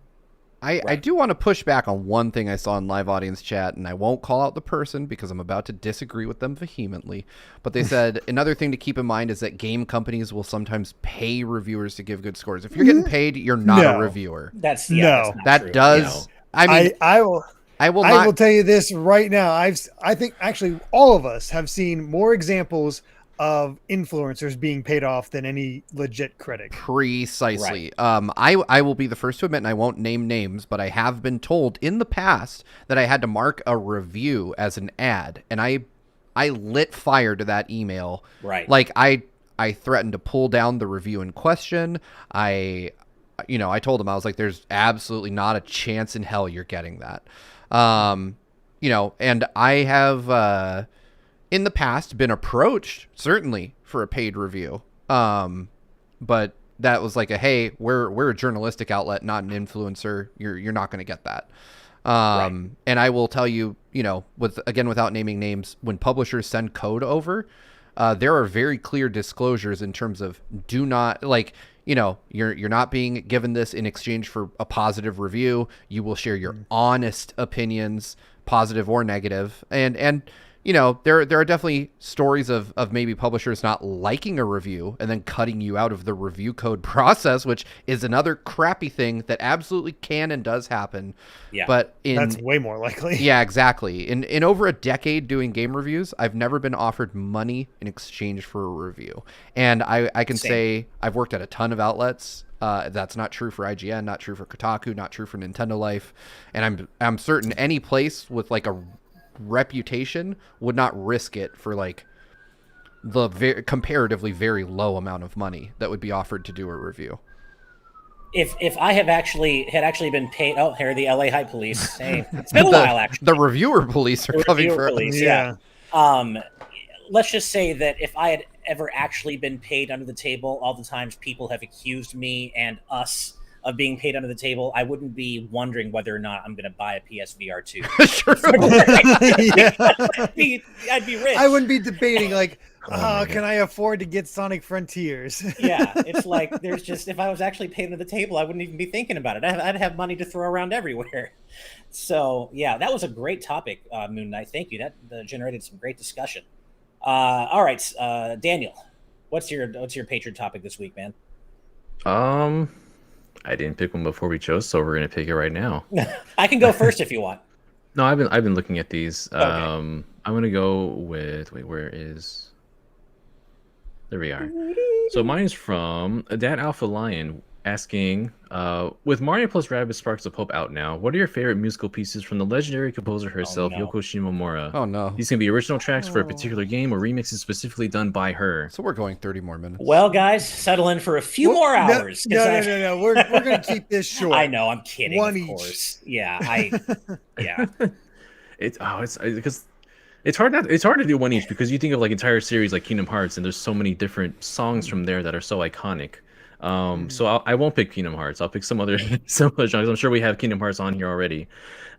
I do want to push back on one thing I saw in live audience chat, and I won't call out the person because I'm about to disagree with them vehemently. But they said another thing to keep in mind is that game companies will sometimes pay reviewers to give good scores. If you're getting paid, you're not a reviewer. That's No. that's not That true. does. I mean, I will I will I not. will tell you this right now. I think actually all of us have seen more examples of influencers being paid off than any legit critic. Precisely. I will be the first to admit, and I won't name names, but I have been told in the past that I had to mark a review as an ad, and I lit fire to that email. Right. Like I threatened to pull down the review in question. I told him, I was like, there's absolutely not a chance in hell you're getting that. And I have in the past been approached certainly for a paid review. But that was like hey, we're a journalistic outlet, not an influencer. You're not going to get that. And I will tell you, without naming names, when publishers send code over, there are very clear disclosures in terms of do not you're not being given this in exchange for a positive review. You will share your honest opinions, positive or negative. And there are definitely stories of maybe publishers not liking a review and then cutting you out of the review code process, which is another crappy thing that absolutely can and does happen. Yeah. But that's way more likely. Yeah, exactly. In over a decade doing game reviews, I've never been offered money in exchange for a review. And I can say I've worked at a ton of outlets. That's not true for IGN, not true for Kotaku, not true for Nintendo Life. And I'm certain any place with like a reputation would not risk it for like the comparatively very low amount of money that would be offered to do a review. If I had actually been paid, here are the LA High Police. Hey, it's been a while actually. The reviewer police are coming for us. Yeah. Let's just say that if I had ever actually been paid under the table, all the times people have accused me and us of being paid under the table, I wouldn't be wondering whether or not I'm going to buy a PSVR 2. Sure. I'd be rich. I wouldn't be debating like, can I afford to get Sonic Frontiers? Yeah, it's like there's just, if I was actually paid under the table, I wouldn't even be thinking about it. I'd have money to throw around everywhere. So yeah, that was a great topic, Moon Knight. Thank you. That generated some great discussion. All right, Daniel, what's your Patreon topic this week, man? I didn't pick one before we chose, so we're gonna pick it right now. I can go first if you want. No, I've been looking at these. Okay. I'm gonna go with there we are. So mine's from Dad Alpha Lion asking, with Mario plus Rabbids Sparks of Hope out now, what are your favorite musical pieces from the legendary composer herself, Yoko Shimomura? Oh no. These can be original tracks for a particular game or remixes specifically done by her. So we're going 30 more minutes. Well, guys, settle in for a few more hours. No. We're going to keep this short. I know, I'm kidding. One of each. course. Yeah, yeah. It's because it's hard to do one each because you think of like entire series like Kingdom Hearts and there's so many different songs from there that are so iconic. So I won't pick Kingdom Hearts. I'll pick some other songs. I'm sure we have Kingdom Hearts on here already.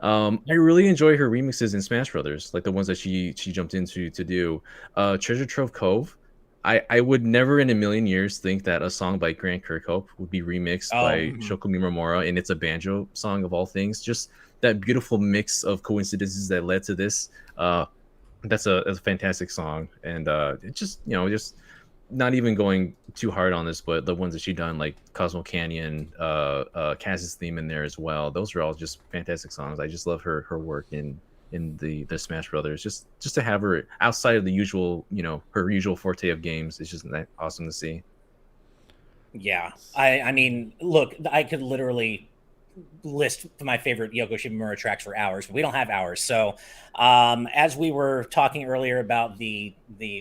I really enjoy her remixes in Smash Brothers, like the ones that she jumped into to do. Treasure Trove Cove. I would never in a million years think that a song by Grant Kirkhope would be remixed by Shoko Mimomura, and it's a banjo song of all things. Just that beautiful mix of coincidences that led to this. That's a fantastic song, and it just not even going too hard on this, but the ones that she done like Cosmo Canyon, Cass's theme in there as well. Those are all just fantastic songs. I just love her work in the Smash Brothers. Just to have her outside of the usual, her usual forte of games, it's just that awesome to see. Yeah, I mean, look, I could literally list my favorite Yoko Shimomura tracks for hours, but we don't have hours. So as we were talking earlier about the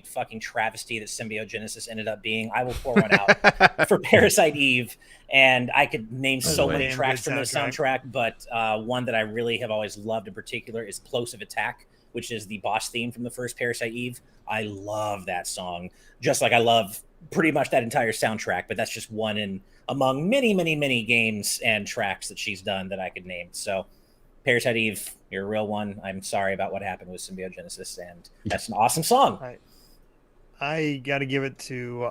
fucking travesty that Symbiogenesis ended up being, I will pour one out for Parasite Eve. And I could name so many tracks from the soundtrack, but one that I really have always loved in particular is Plosive Attack, which is the boss theme from the first Parasite Eve. I love that song, just like I love pretty much that entire soundtrack, but that's just one in among many, many, many games and tracks that she's done that I could name. So Parasite Eve, you're a real one. I'm sorry about what happened with Symbiogenesis, and that's an awesome song. I got to give it to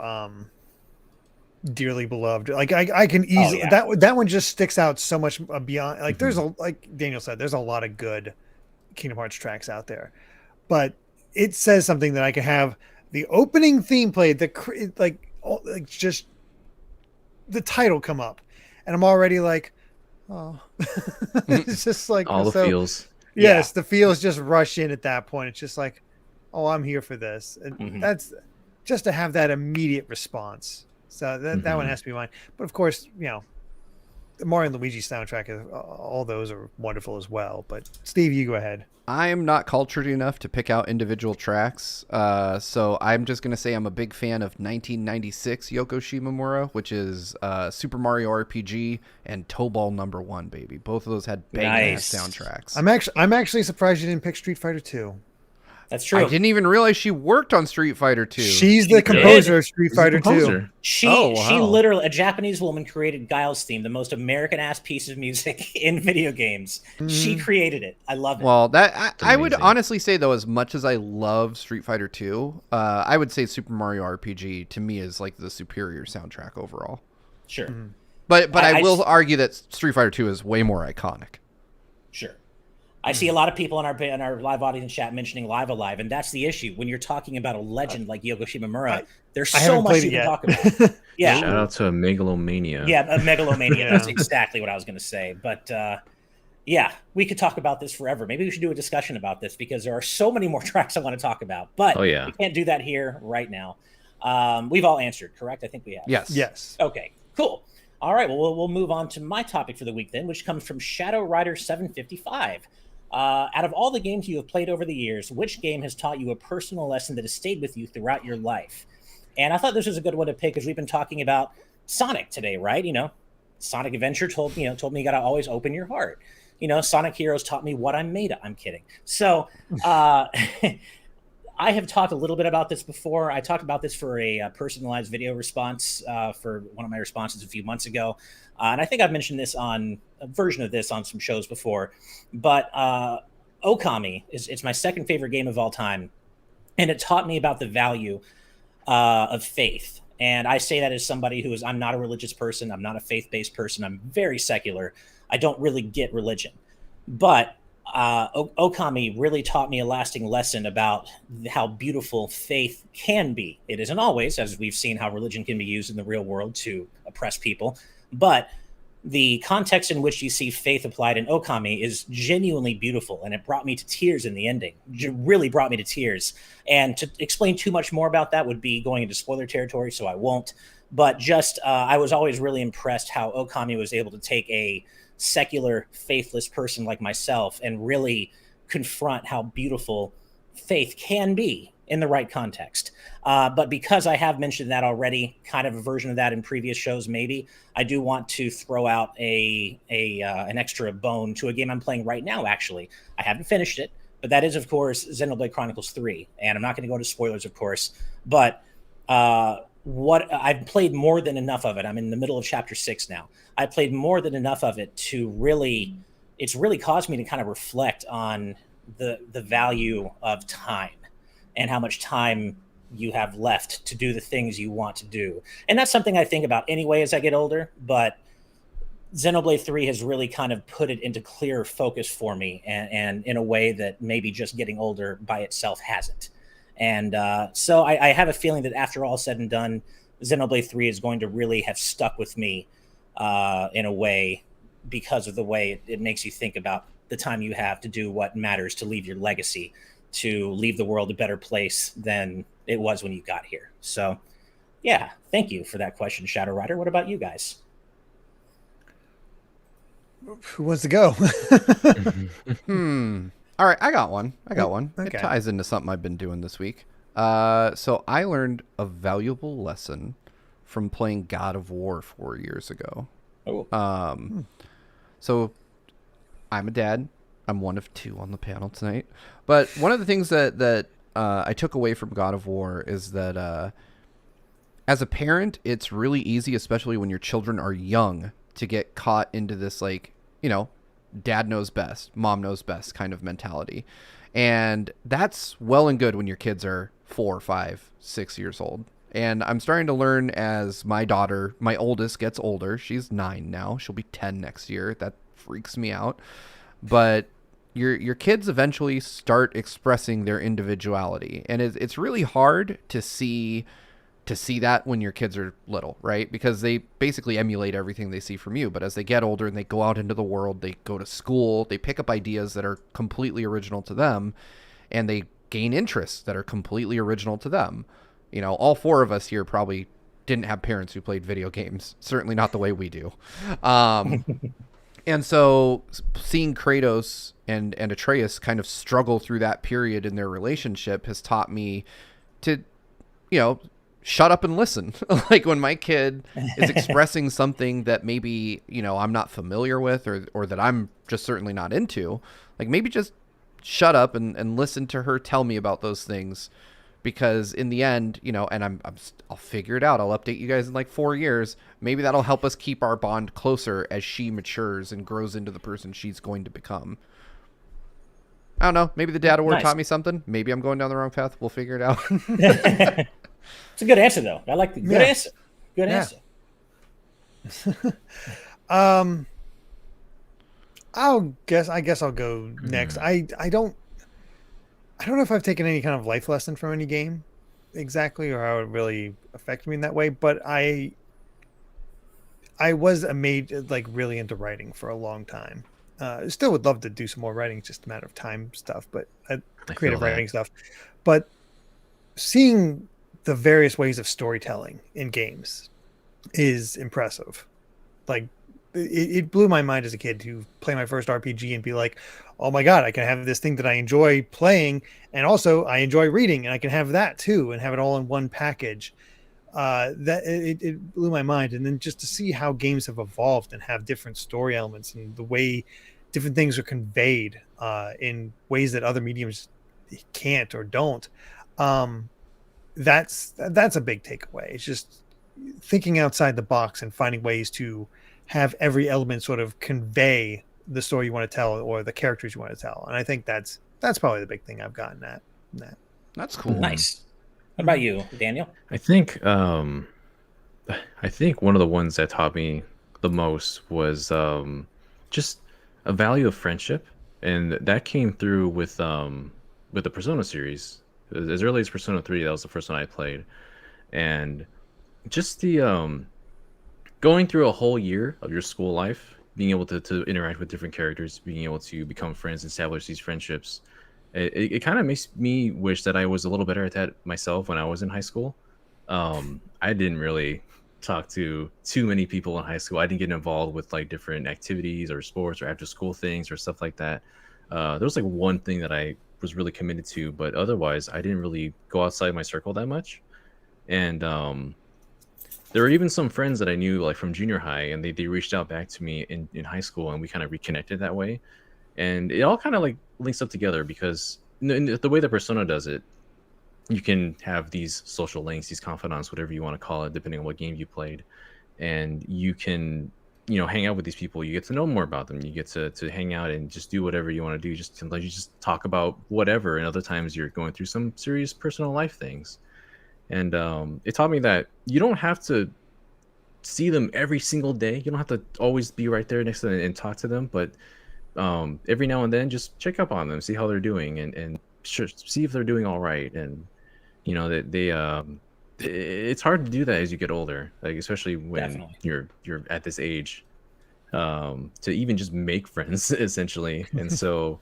dearly beloved. Like I can easily that one just sticks out so much beyond. Like there's like Daniel said, there's a lot of good Kingdom Hearts tracks out there, but it says something that I can have the opening theme played, like just the title come up, and I'm already like, oh, it's just like all the feels. Yes, the feels just rush in at that point. It's just like, oh, I'm here for this, and that's just to have that immediate response. So that one has to be mine. But of course, the Mario and Luigi soundtrack, all those are wonderful as well. But Steve, you go ahead. I am not cultured enough to pick out individual tracks, so I'm just going to say I'm a big fan of 1996 Yoko Shimomura, which is Super Mario RPG and Toe Ball #1, baby. Both of those had banging soundtracks. I'm actually surprised you didn't pick Street Fighter 2. That's true. I didn't even realize she worked on Street Fighter 2. She's the composer of Street Fighter 2. She literally, a Japanese woman created Guile's theme, the most American-ass piece of music in video games. She created it. I love it. Well, I would honestly say, though, as much as I love Street Fighter 2, I would say Super Mario RPG, to me, is like the superior soundtrack overall. Sure. But I will argue that Street Fighter 2 is way more iconic. Sure. I see a lot of people in our live audience chat mentioning Live Alive, and that's the issue. When you're talking about a legend like Yoko Shimomura, there's so much you can talk about. Yeah. Shout out to a Megalomania. Yeah, a Megalomania. That's exactly what I was going to say. But yeah, we could talk about this forever. Maybe we should do a discussion about this because there are so many more tracks I want to talk about. But we can't do that here right now. We've all answered, correct? I think we have. Yes. Okay, cool. All right, well, we'll move on to my topic for the week then, which comes from Shadow Rider 755. Out of all the games you have played over the years, which game has taught you a personal lesson that has stayed with you throughout your life? And I thought this was a good one to pick because we've been talking about Sonic today, right? Sonic Adventure told me you got to always open your heart. Sonic Heroes taught me what I'm made of. I'm kidding. So I have talked a little bit about this before. I talked about this for a personalized video response for one of my responses a few months ago. And I think I've mentioned this on a version of this on some shows before. But Okami it's my second favorite game of all time. And it taught me about the value of faith. And I say that as somebody I'm not a religious person. I'm not a faith-based person. I'm very secular. I don't really get religion. But Okami really taught me a lasting lesson about how beautiful faith can be. It isn't always, as we've seen how religion can be used in the real world to oppress people, but the context in which you see faith applied in Okami is genuinely beautiful, and it brought me to tears in the ending. It really brought me to tears. And to explain too much more about that would be going into spoiler territory, so I won't. But just I was always really impressed how Okami was able to take a secular, faithless person like myself and really confront how beautiful faith can be in the right context. But because I have mentioned that already, kind of a version of that in previous shows, maybe, I do want to throw out an extra bone to a game I'm playing right now, actually. I haven't finished it, but that is, of course, Xenoblade Chronicles 3. And I'm not going to go into spoilers, of course, but what I've played more than enough of it. I'm in the middle of chapter 6 now. I played more than enough of it to it's really caused me to kind of reflect on the value of time and how much time you have left to do the things you want to do. And that's something I think about anyway as I get older, but Xenoblade 3 has really kind of put it into clear focus for me and in a way that maybe just getting older by itself hasn't. And so I have a feeling that after all said and done, Xenoblade 3 is going to really have stuck with me in a way because of the way it makes you think about the time you have to do what matters, to leave your legacy, to leave the world a better place than it was when you got here. So, yeah, thank you for that question, Shadow Rider. What about you guys? Who wants to go? All right, I got one. Okay. It ties into something I've been doing this week. So I learned a valuable lesson from playing God of War 4 years ago. Oh. So I'm a dad. I'm one of two on the panel tonight. But one of the things that I took away from God of War is that as a parent, it's really easy, especially when your children are young, to get caught into this, like, dad knows best, mom knows best kind of mentality. And that's well and good when your kids are 4, 5, 6 years old. And I'm starting to learn as my daughter, my oldest, gets older. She's 9 now. She'll be 10 next year. That freaks me out. But your kids eventually start expressing their individuality, and it's really hard to see that when your kids are little, right? Because they basically emulate everything they see from you. But as they get older and they go out into the world, they go to school, they pick up ideas that are completely original to them, and they gain interests that are completely original to them. You know, all 4 of us here probably didn't have parents who played video games, certainly not the way we do. And so seeing Kratos and Atreus kind of struggle through that period in their relationship has taught me to, you know, shut up and listen. Like when my kid is expressing something that maybe, you know, I'm not familiar with or that I'm just certainly not into, like maybe just shut up and listen to her tell me about those things. Because in the end, you know, and I'll figure it out. I'll update you guys in like 4 years. Maybe that'll help us keep our bond closer as she matures and grows into the person she's going to become. I don't know. Maybe the dad award taught me something. Maybe I'm going down the wrong path. We'll figure it out. It's a good answer, though. I like the good answer. Good answer. I guess I'll go next. I don't know if I've taken any kind of life lesson from any game exactly, or how it really affected me in that way. But I was really into writing for a long time. Still would love to do some more writing, just a matter of time stuff, but creative writing stuff. But seeing the various ways of storytelling in games is impressive. Like it blew my mind as a kid to play my first RPG and be like, oh my God, I can have this thing that I enjoy playing, and also I enjoy reading, and I can have that too, and have it all in one package. It blew my mind. And then just to see how games have evolved and have different story elements and the way different things are conveyed in ways that other mediums can't or don't. That's a big takeaway. It's just thinking outside the box and finding ways to have every element sort of convey the story you want to tell or the characters you want to tell. And I think that's probably the big thing I've gotten at. That's cool. Nice. What about you, Daniel? I think one of the ones that taught me the most was just a value of friendship, and that came through with the Persona series. As early as Persona 3, that was the first one I played, and just the going through a whole year of your school life, being able to interact with different characters, being able to become friends, establish these friendships. It kind of makes me wish that I was a little better at that myself when I was in high school. I didn't really talk to too many people in high school. I didn't get involved with like different activities or sports or after school things or stuff like that. There was like one thing that I was really committed to, but otherwise I didn't really go outside my circle that much. And there were even some friends that I knew like from junior high, and they reached out back to me in high school, and we kind of reconnected that way. And it all kind of like links up together because in the way that Persona does it, you can have these social links, these confidants, whatever you want to call it, depending on what game you played. And you can, hang out with these people. You get to know more about them. You get to hang out and just do whatever you want to do. Sometimes you just talk about whatever. And other times you're going through some serious personal life things. And it taught me that you don't have to see them every single day. You don't have to always be right there next to them and talk to them. But every now and then, just check up on them, see how they're doing, and see if they're doing all right. And it's hard to do that as you get older, like especially when you're at this age, to even just make friends essentially. And so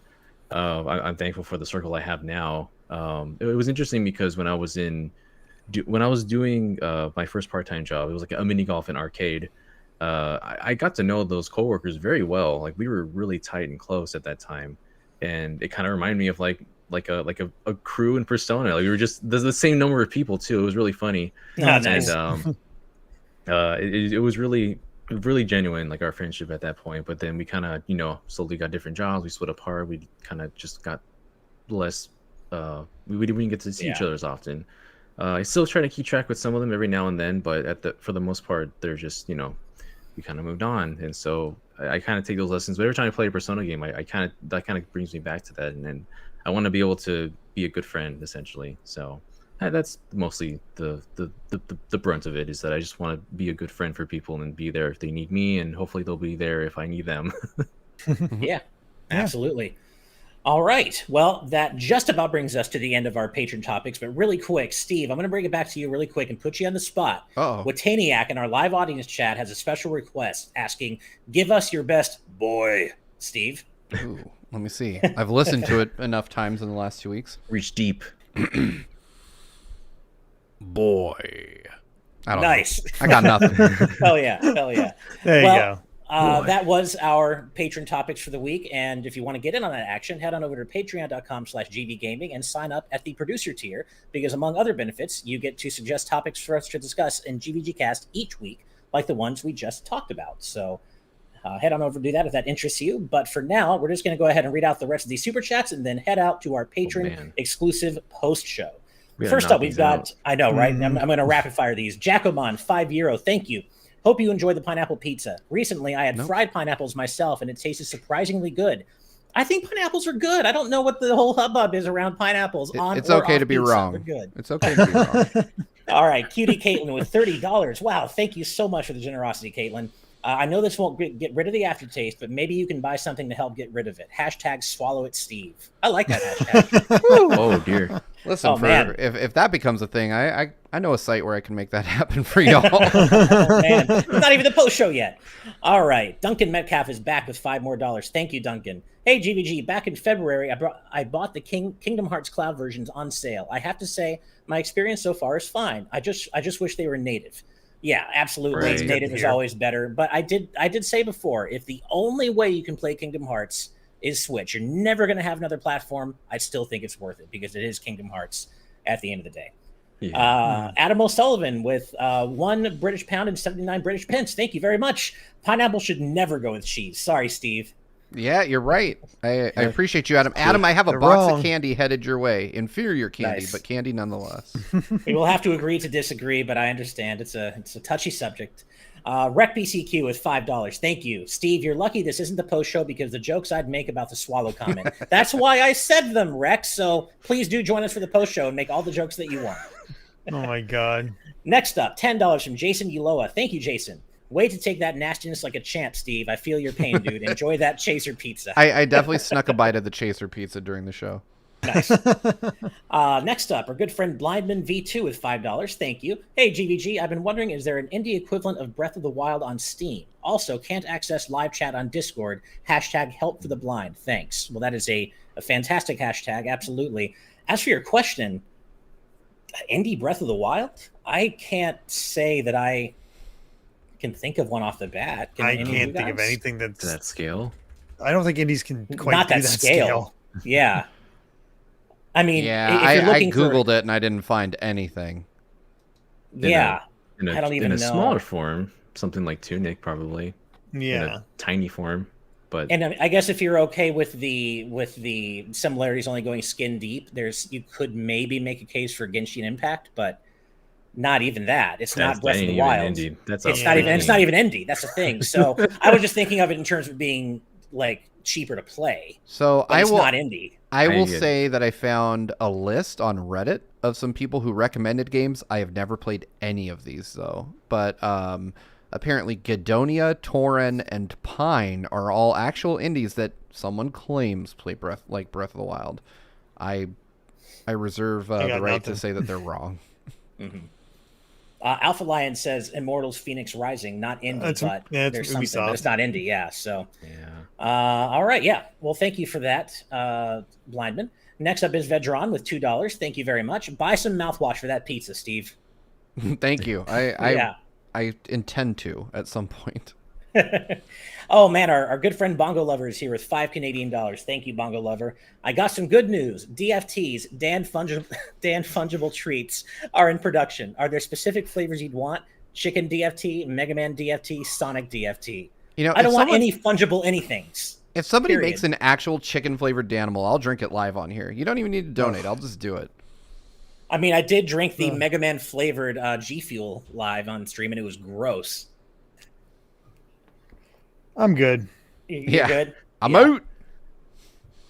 I'm thankful for the circle I have now. It was interesting because when I was doing my first part-time job, it was like a mini golf and arcade. I got to know those coworkers very well. Like we were really tight and close at that time, and it kind of reminded me of like a crew in Persona. Like we were just the same number of people too. It was really funny. Nice. And it was really genuine, like our friendship at that point. But then we kind of slowly got different jobs. We split apart. We kind of just got less. We didn't get to see each other as often. I still try to keep track with some of them every now and then, but for the most part, they're just we kind of moved on. And so I kind of take those lessons. But every time I play a Persona game, that kind of brings me back to that, and then I want to be able to be a good friend essentially. So That's mostly the brunt of it, is that I just want to be a good friend for people and be there if they need me, and hopefully they'll be there if I need them. Yeah, absolutely. All right. Well, that just about brings us to the end of our patron topics, but really quick, Steve, I'm going to bring it back to you really quick and put you on the spot. Uh-oh. Wataniac in our live audience chat has a special request asking, give us your best boy, Steve. Ooh, let me see. I've listened to it enough times in the last 2 weeks. Reach deep. Boy. I don't Nice. know. I got nothing. Hell yeah. Hell yeah. There you go. That was our patron topics for the week. And if you want to get in on that action, head on over to patreon.com/gvgaming and sign up at the producer tier, because among other benefits, you get to suggest topics for us to discuss in GVGcast each week, like the ones we just talked about. So head on over to do that if that interests you. But for now, we're just going to go ahead and read out the rest of these super chats and then head out to our patron exclusive post show. First up, we've got, I know, right? I'm going to rapid fire these. Jacomon, €5. Thank you. Hope you enjoyed the pineapple pizza. Recently, I had fried pineapples myself, and it tasted surprisingly good. I think pineapples are good. I don't know what the whole hubbub is around pineapples. It's okay to be wrong. They're good. It's okay to be wrong. All right, Cutie Caitlin with $30. Wow, thank you so much for the generosity, Caitlin. I know this won't get rid of the aftertaste, but maybe you can buy something to help get rid of it. # swallow it, Steve. I like that hashtag. Oh, dear. Listen, if that becomes a thing, I know a site where I can make that happen for y'all. Oh, man. It's not even the post show yet. All right. Duncan Metcalf is back with $5 more. Thank you, Duncan. Hey, GVG, back in February, I bought the Kingdom Hearts Cloud versions on sale. I have to say, my experience so far is fine. I just wish they were native. Yeah, absolutely. Right. Native is always better. But I did say before, if the only way you can play Kingdom Hearts is Switch, you're never going to have another platform, I still think it's worth it because it is Kingdom Hearts at the end of the day. Yeah. Adam O'Sullivan with £1 British pound and 79 British pence. Thank you very much. Pineapple should never go with cheese. Sorry, Steve. Yeah, you're right. I appreciate you, Adam. Adam, I have a box of candy headed your way. Inferior candy, but candy nonetheless. We will have to agree to disagree, but I understand it's a touchy subject. RecBCQ with $5. Thank you. Steve, you're lucky this isn't the post show because the jokes I'd make about the swallow comment. That's why I said them, Rex. So please do join us for the post show and make all the jokes that you want. Oh, my God. Next up, $10 from Jason Uloa. Thank you, Jason. Way to take that nastiness like a champ, Steve. I feel your pain, dude. Enjoy that Chaser pizza. I definitely snuck a bite of the Chaser pizza during the show. Nice. Next up, our good friend Blindman V2 with $5. Thank you. Hey, GVG, I've been wondering, is there an indie equivalent of Breath of the Wild on Steam? Also, can't access live chat on Discord. # help for the blind. Thanks. Well, that is a fantastic hashtag. Absolutely. As for your question, indie Breath of the Wild? I can't say that I can think of one off the bat. I can't think of anything to that scale. I don't think indies can quite not do that scale. Yeah. I mean, yeah, I Googled it and I didn't find anything. Yeah. I don't even know. In a smaller form, something like Tunic, probably. Yeah. In a tiny form. But and I guess if you're okay with the similarities only going skin deep, you could maybe make a case for Genshin Impact, but not even that. It's not Breath of the Wild. It's not even indie. That's the thing. So I was just thinking of it in terms of being like cheaper to play. So it's not indie. I will say that I found a list on Reddit of some people who recommended games. I have never played any of these though, but apparently Gadonia, Tauren, and Pine are all actual indies that someone claims play Breath of the Wild. I reserve the right to say that they're wrong. Mm-hmm. Alpha Lion says Immortals Phoenix Rising, not indie, but there's something, but it's not indie. Yeah. So, all right. Yeah. Well, thank you for that, Blindman. Next up is Vedron with $2. Thank you very much. Buy some mouthwash for that pizza, Steve. Thank you. I intend to at some point. Oh man, our good friend Bongo Lover is here with $5 Canadian. Thank you, Bongo Lover. I got some good news. DFTs, Dan Fungible Treats, are in production. Are there specific flavors you'd want? Chicken DFT, Mega Man DFT, Sonic DFT. I don't want any fungible anythings. If somebody makes an actual chicken flavored Danimal, I'll drink it live on here. You don't even need to donate. I'll just do it. I mean, I did drink the Mega Man flavored G Fuel live on stream, and it was gross. I'm good. You're good? I'm out.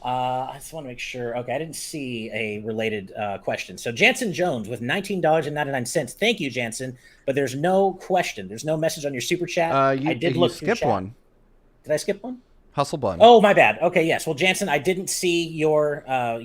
I just want to make sure. Okay, I didn't see a related question. So Jansen Jones with $19.99. Thank you, Jansen. But there's no question. There's no message on your super chat. I did look through skipped chat. one. Did I skip one? Hustle Bun. Oh, my bad. Okay, yes. Well, Jansen, I didn't see your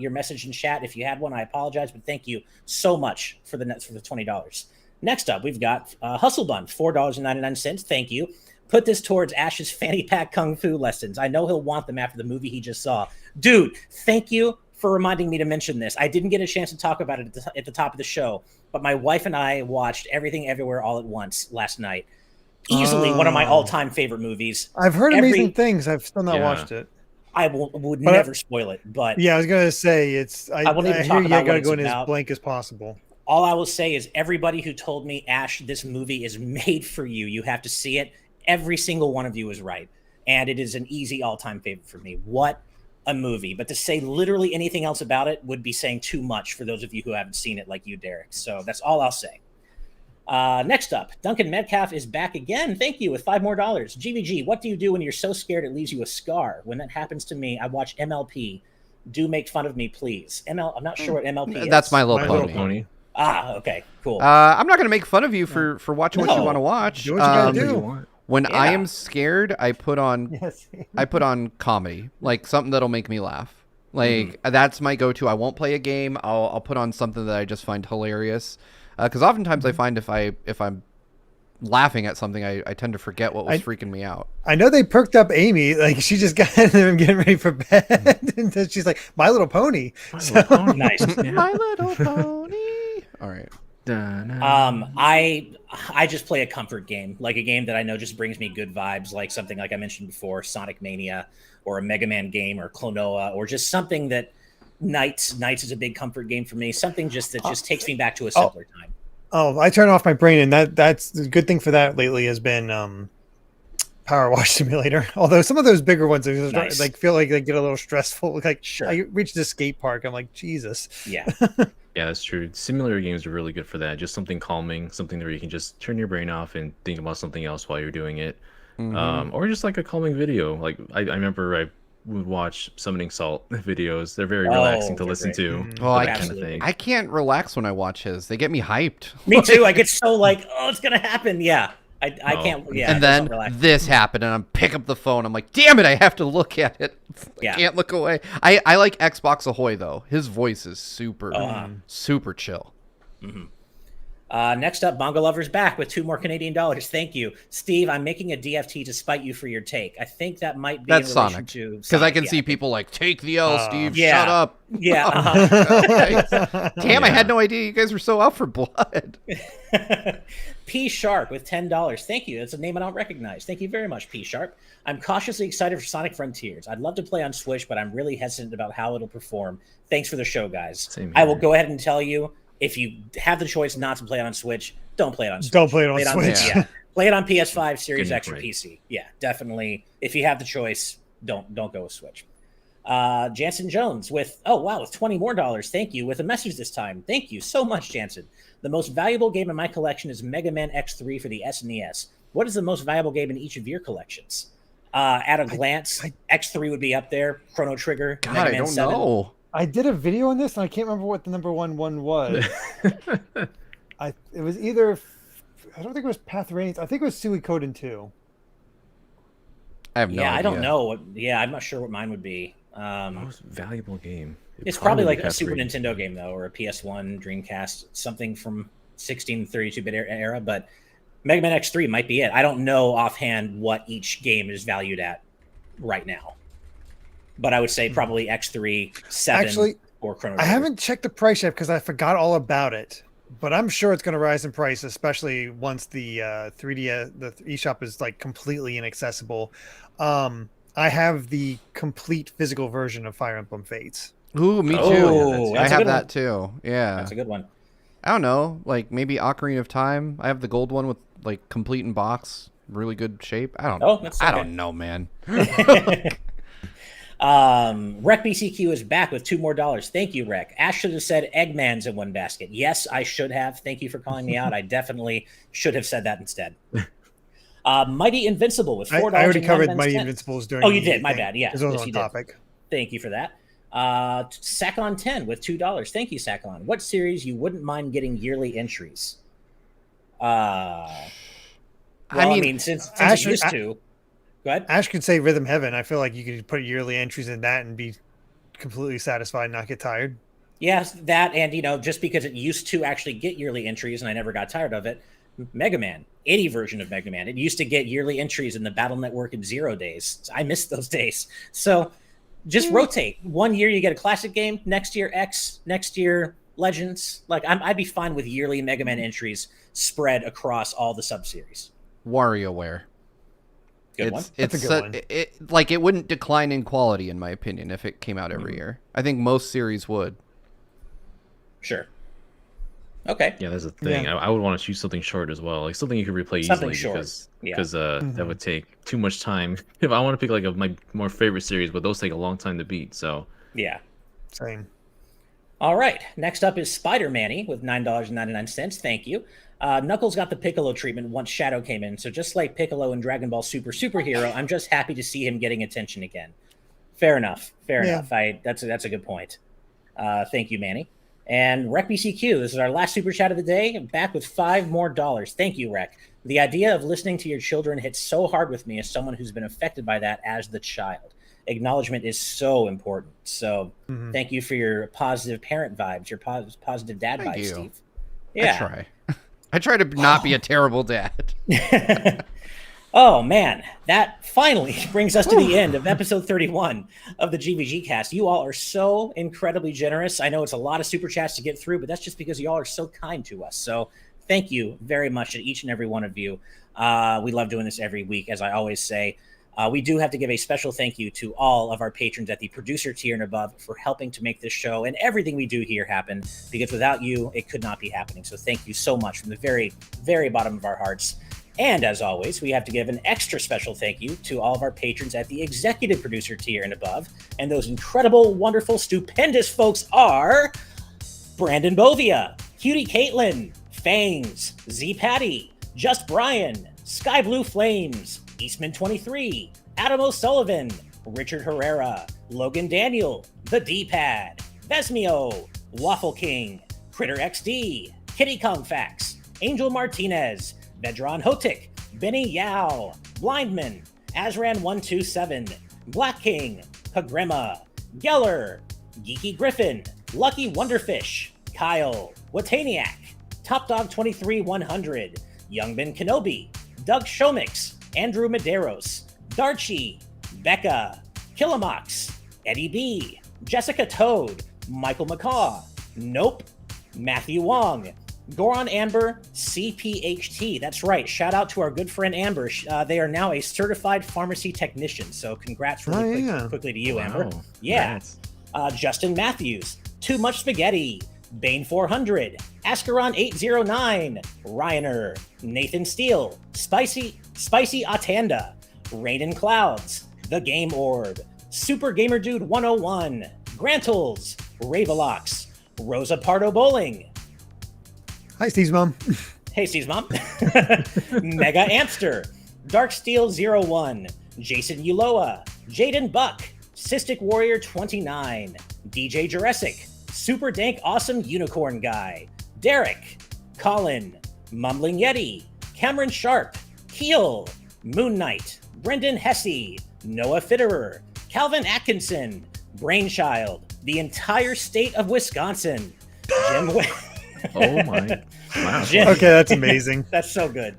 message in chat. If you had one, I apologize, but thank you so much for the $20. Next up, we've got Hustle Bun, $4.99. Thank you. Put this towards Ash's fanny pack kung fu lessons. I know he'll want them after the movie he just saw. Dude, thank you for reminding me to mention this. I didn't get a chance to talk about it at the top of the show, but my wife and I watched Everything Everywhere All at Once last night. Easily one of my all-time favorite movies. I've heard amazing things. I've still not watched it. I would never spoil it, but yeah, I was gonna say I won't even talk about. You gotta go in as blank as possible. All I will say is everybody who told me, Ash, this movie is made for you. You have to see it. Every single one of you is right, and it is an easy all-time favorite for me. What a movie! But to say literally anything else about it would be saying too much for those of you who haven't seen it, like you, Derek. So that's all I'll say. Next up, Duncan Metcalf is back again. Thank you with $5 more. GVG, what do you do when you're so scared it leaves you a scar? When that happens to me, I watch MLP. Do make fun of me, please. I'm not sure what MLP is. That's My Little Pony. Ah, okay, cool. I'm not going to make fun of you for watching what you want to watch. Do what you gotta do. When I am scared, I put on comedy, like something that'll make me laugh. Like that's my go-to. I won't play a game. I'll put on something that I just find hilarious. Because oftentimes I find if I'm laughing at something, I tend to forget what was freaking me out. I know they perked up Amy. Like she just got them getting ready for bed, and then she's like, "My Little Pony." Little Pony. Nice. My Little Pony. All right. I just play a comfort game, like a game that I know just brings me good vibes, like something like I mentioned before, Sonic Mania, or a Mega Man game, or Klonoa, or just something that Knights is a big comfort game for me. Something that just takes me back to a simpler time. Oh, I turn off my brain, and that's the good thing for that lately has been Power Wash Simulator. Although some of those bigger ones like feel like they get a little stressful. Like sure. I reached the skate park, I'm like, Jesus. Yeah. Yeah, that's true. Simulator games are really good for that. Just something calming, something where you can just turn your brain off and think about something else while you're doing it. Or just like a calming video. Like I remember I would watch Summoning Salt videos. They're very relaxing to listen to. Well, I can't relax when I watch his. They get me hyped. Me too. I get so like, oh, it's gonna happen. Yeah. I can't. Yeah. And then this happened, and I'm pick up the phone. I'm like, damn it, I have to look at it. I can't look away. I like Xbox Ahoy though. His voice is super chill. Next up, Bongo Lover's back with $2 more Canadian dollars. Thank you, Steve. I'm making a DFT to spite you for your take. I think that might be that's in relation Sonic to because I can see people like take the L, Steve. Yeah. Shut up. Yeah. Damn, I had no idea you guys were so out for blood. P Sharp with $10. Thank you. That's a name I don't recognize. Thank you very much, P Sharp. I'm cautiously excited for Sonic Frontiers. I'd love to play on Switch, but I'm really hesitant about how it'll perform. Thanks for the show, guys. I will go ahead and tell you, if you have the choice not to play it on Switch, don't play it on Switch. Don't play it on Switch. Yeah. Play it on PS5, Series X, or PC. Yeah, definitely. If you have the choice, don't go with Switch. Jansen Jones with $20 more. Thank you. With a message this time. Thank you so much, Jansen. The most valuable game in my collection is Mega Man X3 for the SNES. What is the most valuable game in each of your collections? At a glance, X3 would be up there. Chrono Trigger. God, Mega Man I don't 7. know. I did a video on this, and I can't remember what the number one was. It was either, I don't think it was Path Reigns. I think it was Suikoden 2. I have no idea. I don't know. I'm not sure what mine would be. Most valuable game. It's probably like a Super Nintendo game, though, or a PS1, Dreamcast, something from 1632-bit era, but Mega Man X3 might be it. I don't know offhand what each game is valued at right now. But I would say probably X3, 7, Actually, or Chrono Trigger. I haven't checked the price yet because I forgot all about it. But I'm sure it's going to rise in price, especially once the 3D, the eShop is like completely inaccessible. I have the complete physical version of Fire Emblem Fates. Ooh, me too. I have that too. Yeah, that's a good one. I don't know, like maybe Ocarina of Time. I have the gold one with like complete in box, really good shape. I don't know. I don't know, man. Rec BCQ is back with $2 more. Thank you, Rec. Ash should have said Eggmans in one basket. Yes, I should have. Thank you for calling me out. I definitely should have said that instead. Mighty Invincible with $4. I already covered Mighty Invincibles during. Oh, you did. My bad. Yeah, it was on topic. Thank you for that. Sakon 10 with $2. Thank you, Sakon. What series you wouldn't mind getting yearly entries? I mean, since Ash, it used to. Go ahead. Ash could say Rhythm Heaven. I feel like you could put yearly entries in that and be completely satisfied and not get tired. Yes, that, and just because it used to actually get yearly entries and I never got tired of it. Mega Man, 80 version of Mega Man. It used to get yearly entries in the Battle Network in 0 days. I missed those days. So just rotate. 1 year you get a classic game, next year X, next year Legends. Like I'd be fine with yearly Mega Man entries spread across all the sub-series. WarioWare. Good one. That's a good one. It wouldn't decline in quality, in my opinion, if it came out every year. I think most series would. Sure. Okay. Yeah, that's the thing. Yeah. I would want to choose something short as well, like something you could replay Something easily, short. because that would take too much time. If I want to pick like my more favorite series, but those take a long time to beat. So Yeah. Same. All right. Next up is Spider-Manny with $9.99. Thank you. Knuckles got the Piccolo treatment once Shadow came in. So just like Piccolo in Dragon Ball Superhero, I'm just happy to see him getting attention again. Fair enough. That's a good point. Thank you, Manny. And RecBCQ, this is our last super chat of the day. I'm back with $5 more. Thank you, Rec. The idea of listening to your children hits so hard with me as someone who's been affected by that as the child. Acknowledgement is so important. So thank you for your positive parent vibes, your positive dad Thank vibes, you. Steve. Yeah. I try to not be a terrible dad. Oh, man. That finally brings us to the end of episode 31 of the GVG cast. You all are so incredibly generous. I know it's a lot of super chats to get through, but that's just because you all are so kind to us. So thank you very much to each and every one of you. We love doing this every week, as I always say. We do have to give a special thank you to all of our patrons at the producer tier and above for helping to make this show and everything we do here happen, because without you, it could not be happening. So thank you so much from the very, very bottom of our hearts. And as always, we have to give an extra special thank you to all of our patrons at the executive producer tier and above. And those incredible, wonderful, stupendous folks are Brandon Bovia, Cutie Caitlin, Fangs, Z Patty, Just Brian, Sky Blue Flames, Eastman 23, Adam O'Sullivan, Richard Herrera, Logan Daniel, The D-Pad, Vesmio, Waffle King, Critter XD, Kitty Kongfax, Angel Martinez, Vedran Hotik, Benny Yao, Blindman, Azran127, Black King, Pagrima, Geller, Geeky Griffin, Lucky Wonderfish, Kyle, Wataniac, Top Dog 23100, Youngman Kenobi, Doug Shomix, Andrew Medeiros, Darchi, Becca, Killamox, Eddie B, Jessica Toad, Michael McCaw, Nope, Matthew Wong, Goron Amber, CPHT. That's right. Shout out to our good friend Amber. They are now a certified pharmacy technician. So congrats quickly to you, Amber. Yeah. Justin Matthews, Too Much Spaghetti, Bane 400, Ascaron 809, Ryaner, Nathan Steele, Spicy Atanda, Rain and Clouds, The Game Orb, Super Gamer Dude 101, Grantles, Ravelox, Rosa Pardo Bowling. Hi, Steve's mom. Hey, Steve's mom. Mega Amster, Darksteel 01, Jason Uloa, Jaden Buck, Cystic Warrior 29, DJ Jurassic, Super Dank Awesome Unicorn Guy, Derek, Colin, Mumbling Yeti, Cameron Sharp, Keel, Moon Knight, Brendan Hesse, Noah Fitterer, Calvin Atkinson, Brainchild, the entire state of Wisconsin, Jim Oh my! Wow. Okay, that's amazing. That's so good.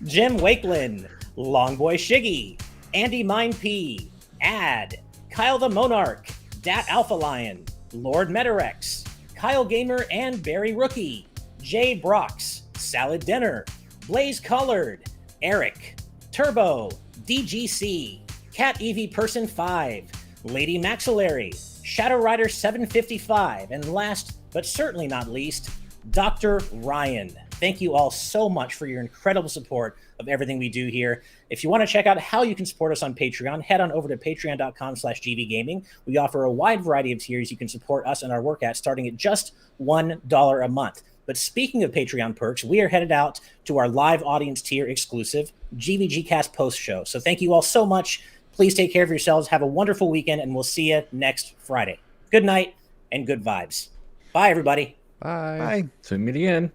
Jim Wakeland, Longboy Shiggy, Andy Mine P, Ad, Kyle the Monarch, Dat Alpha Lion, Lord Metarex, Kyle Gamer and Barry Rookie, Jay Brox, Salad Dinner, Blaze Colored, Eric, Turbo, DGC, Cat Evie Person 5, Lady Maxillary, Shadow Rider 755, and last but certainly not least, Dr. Ryan. Thank you all so much for your incredible support of everything we do here. If you want to check out how you can support us on Patreon, head on over to patreon.com/gvgaming. We offer a wide variety of tiers you can support us and our work at, starting at just $1 a month. But speaking of Patreon perks, we are headed out to our live audience tier exclusive GVGcast post show. So thank you all so much. Please take care of yourselves. Have a wonderful weekend, and we'll see you next Friday. Good night and good vibes. Bye, everybody. Bye. Bye. So meet again.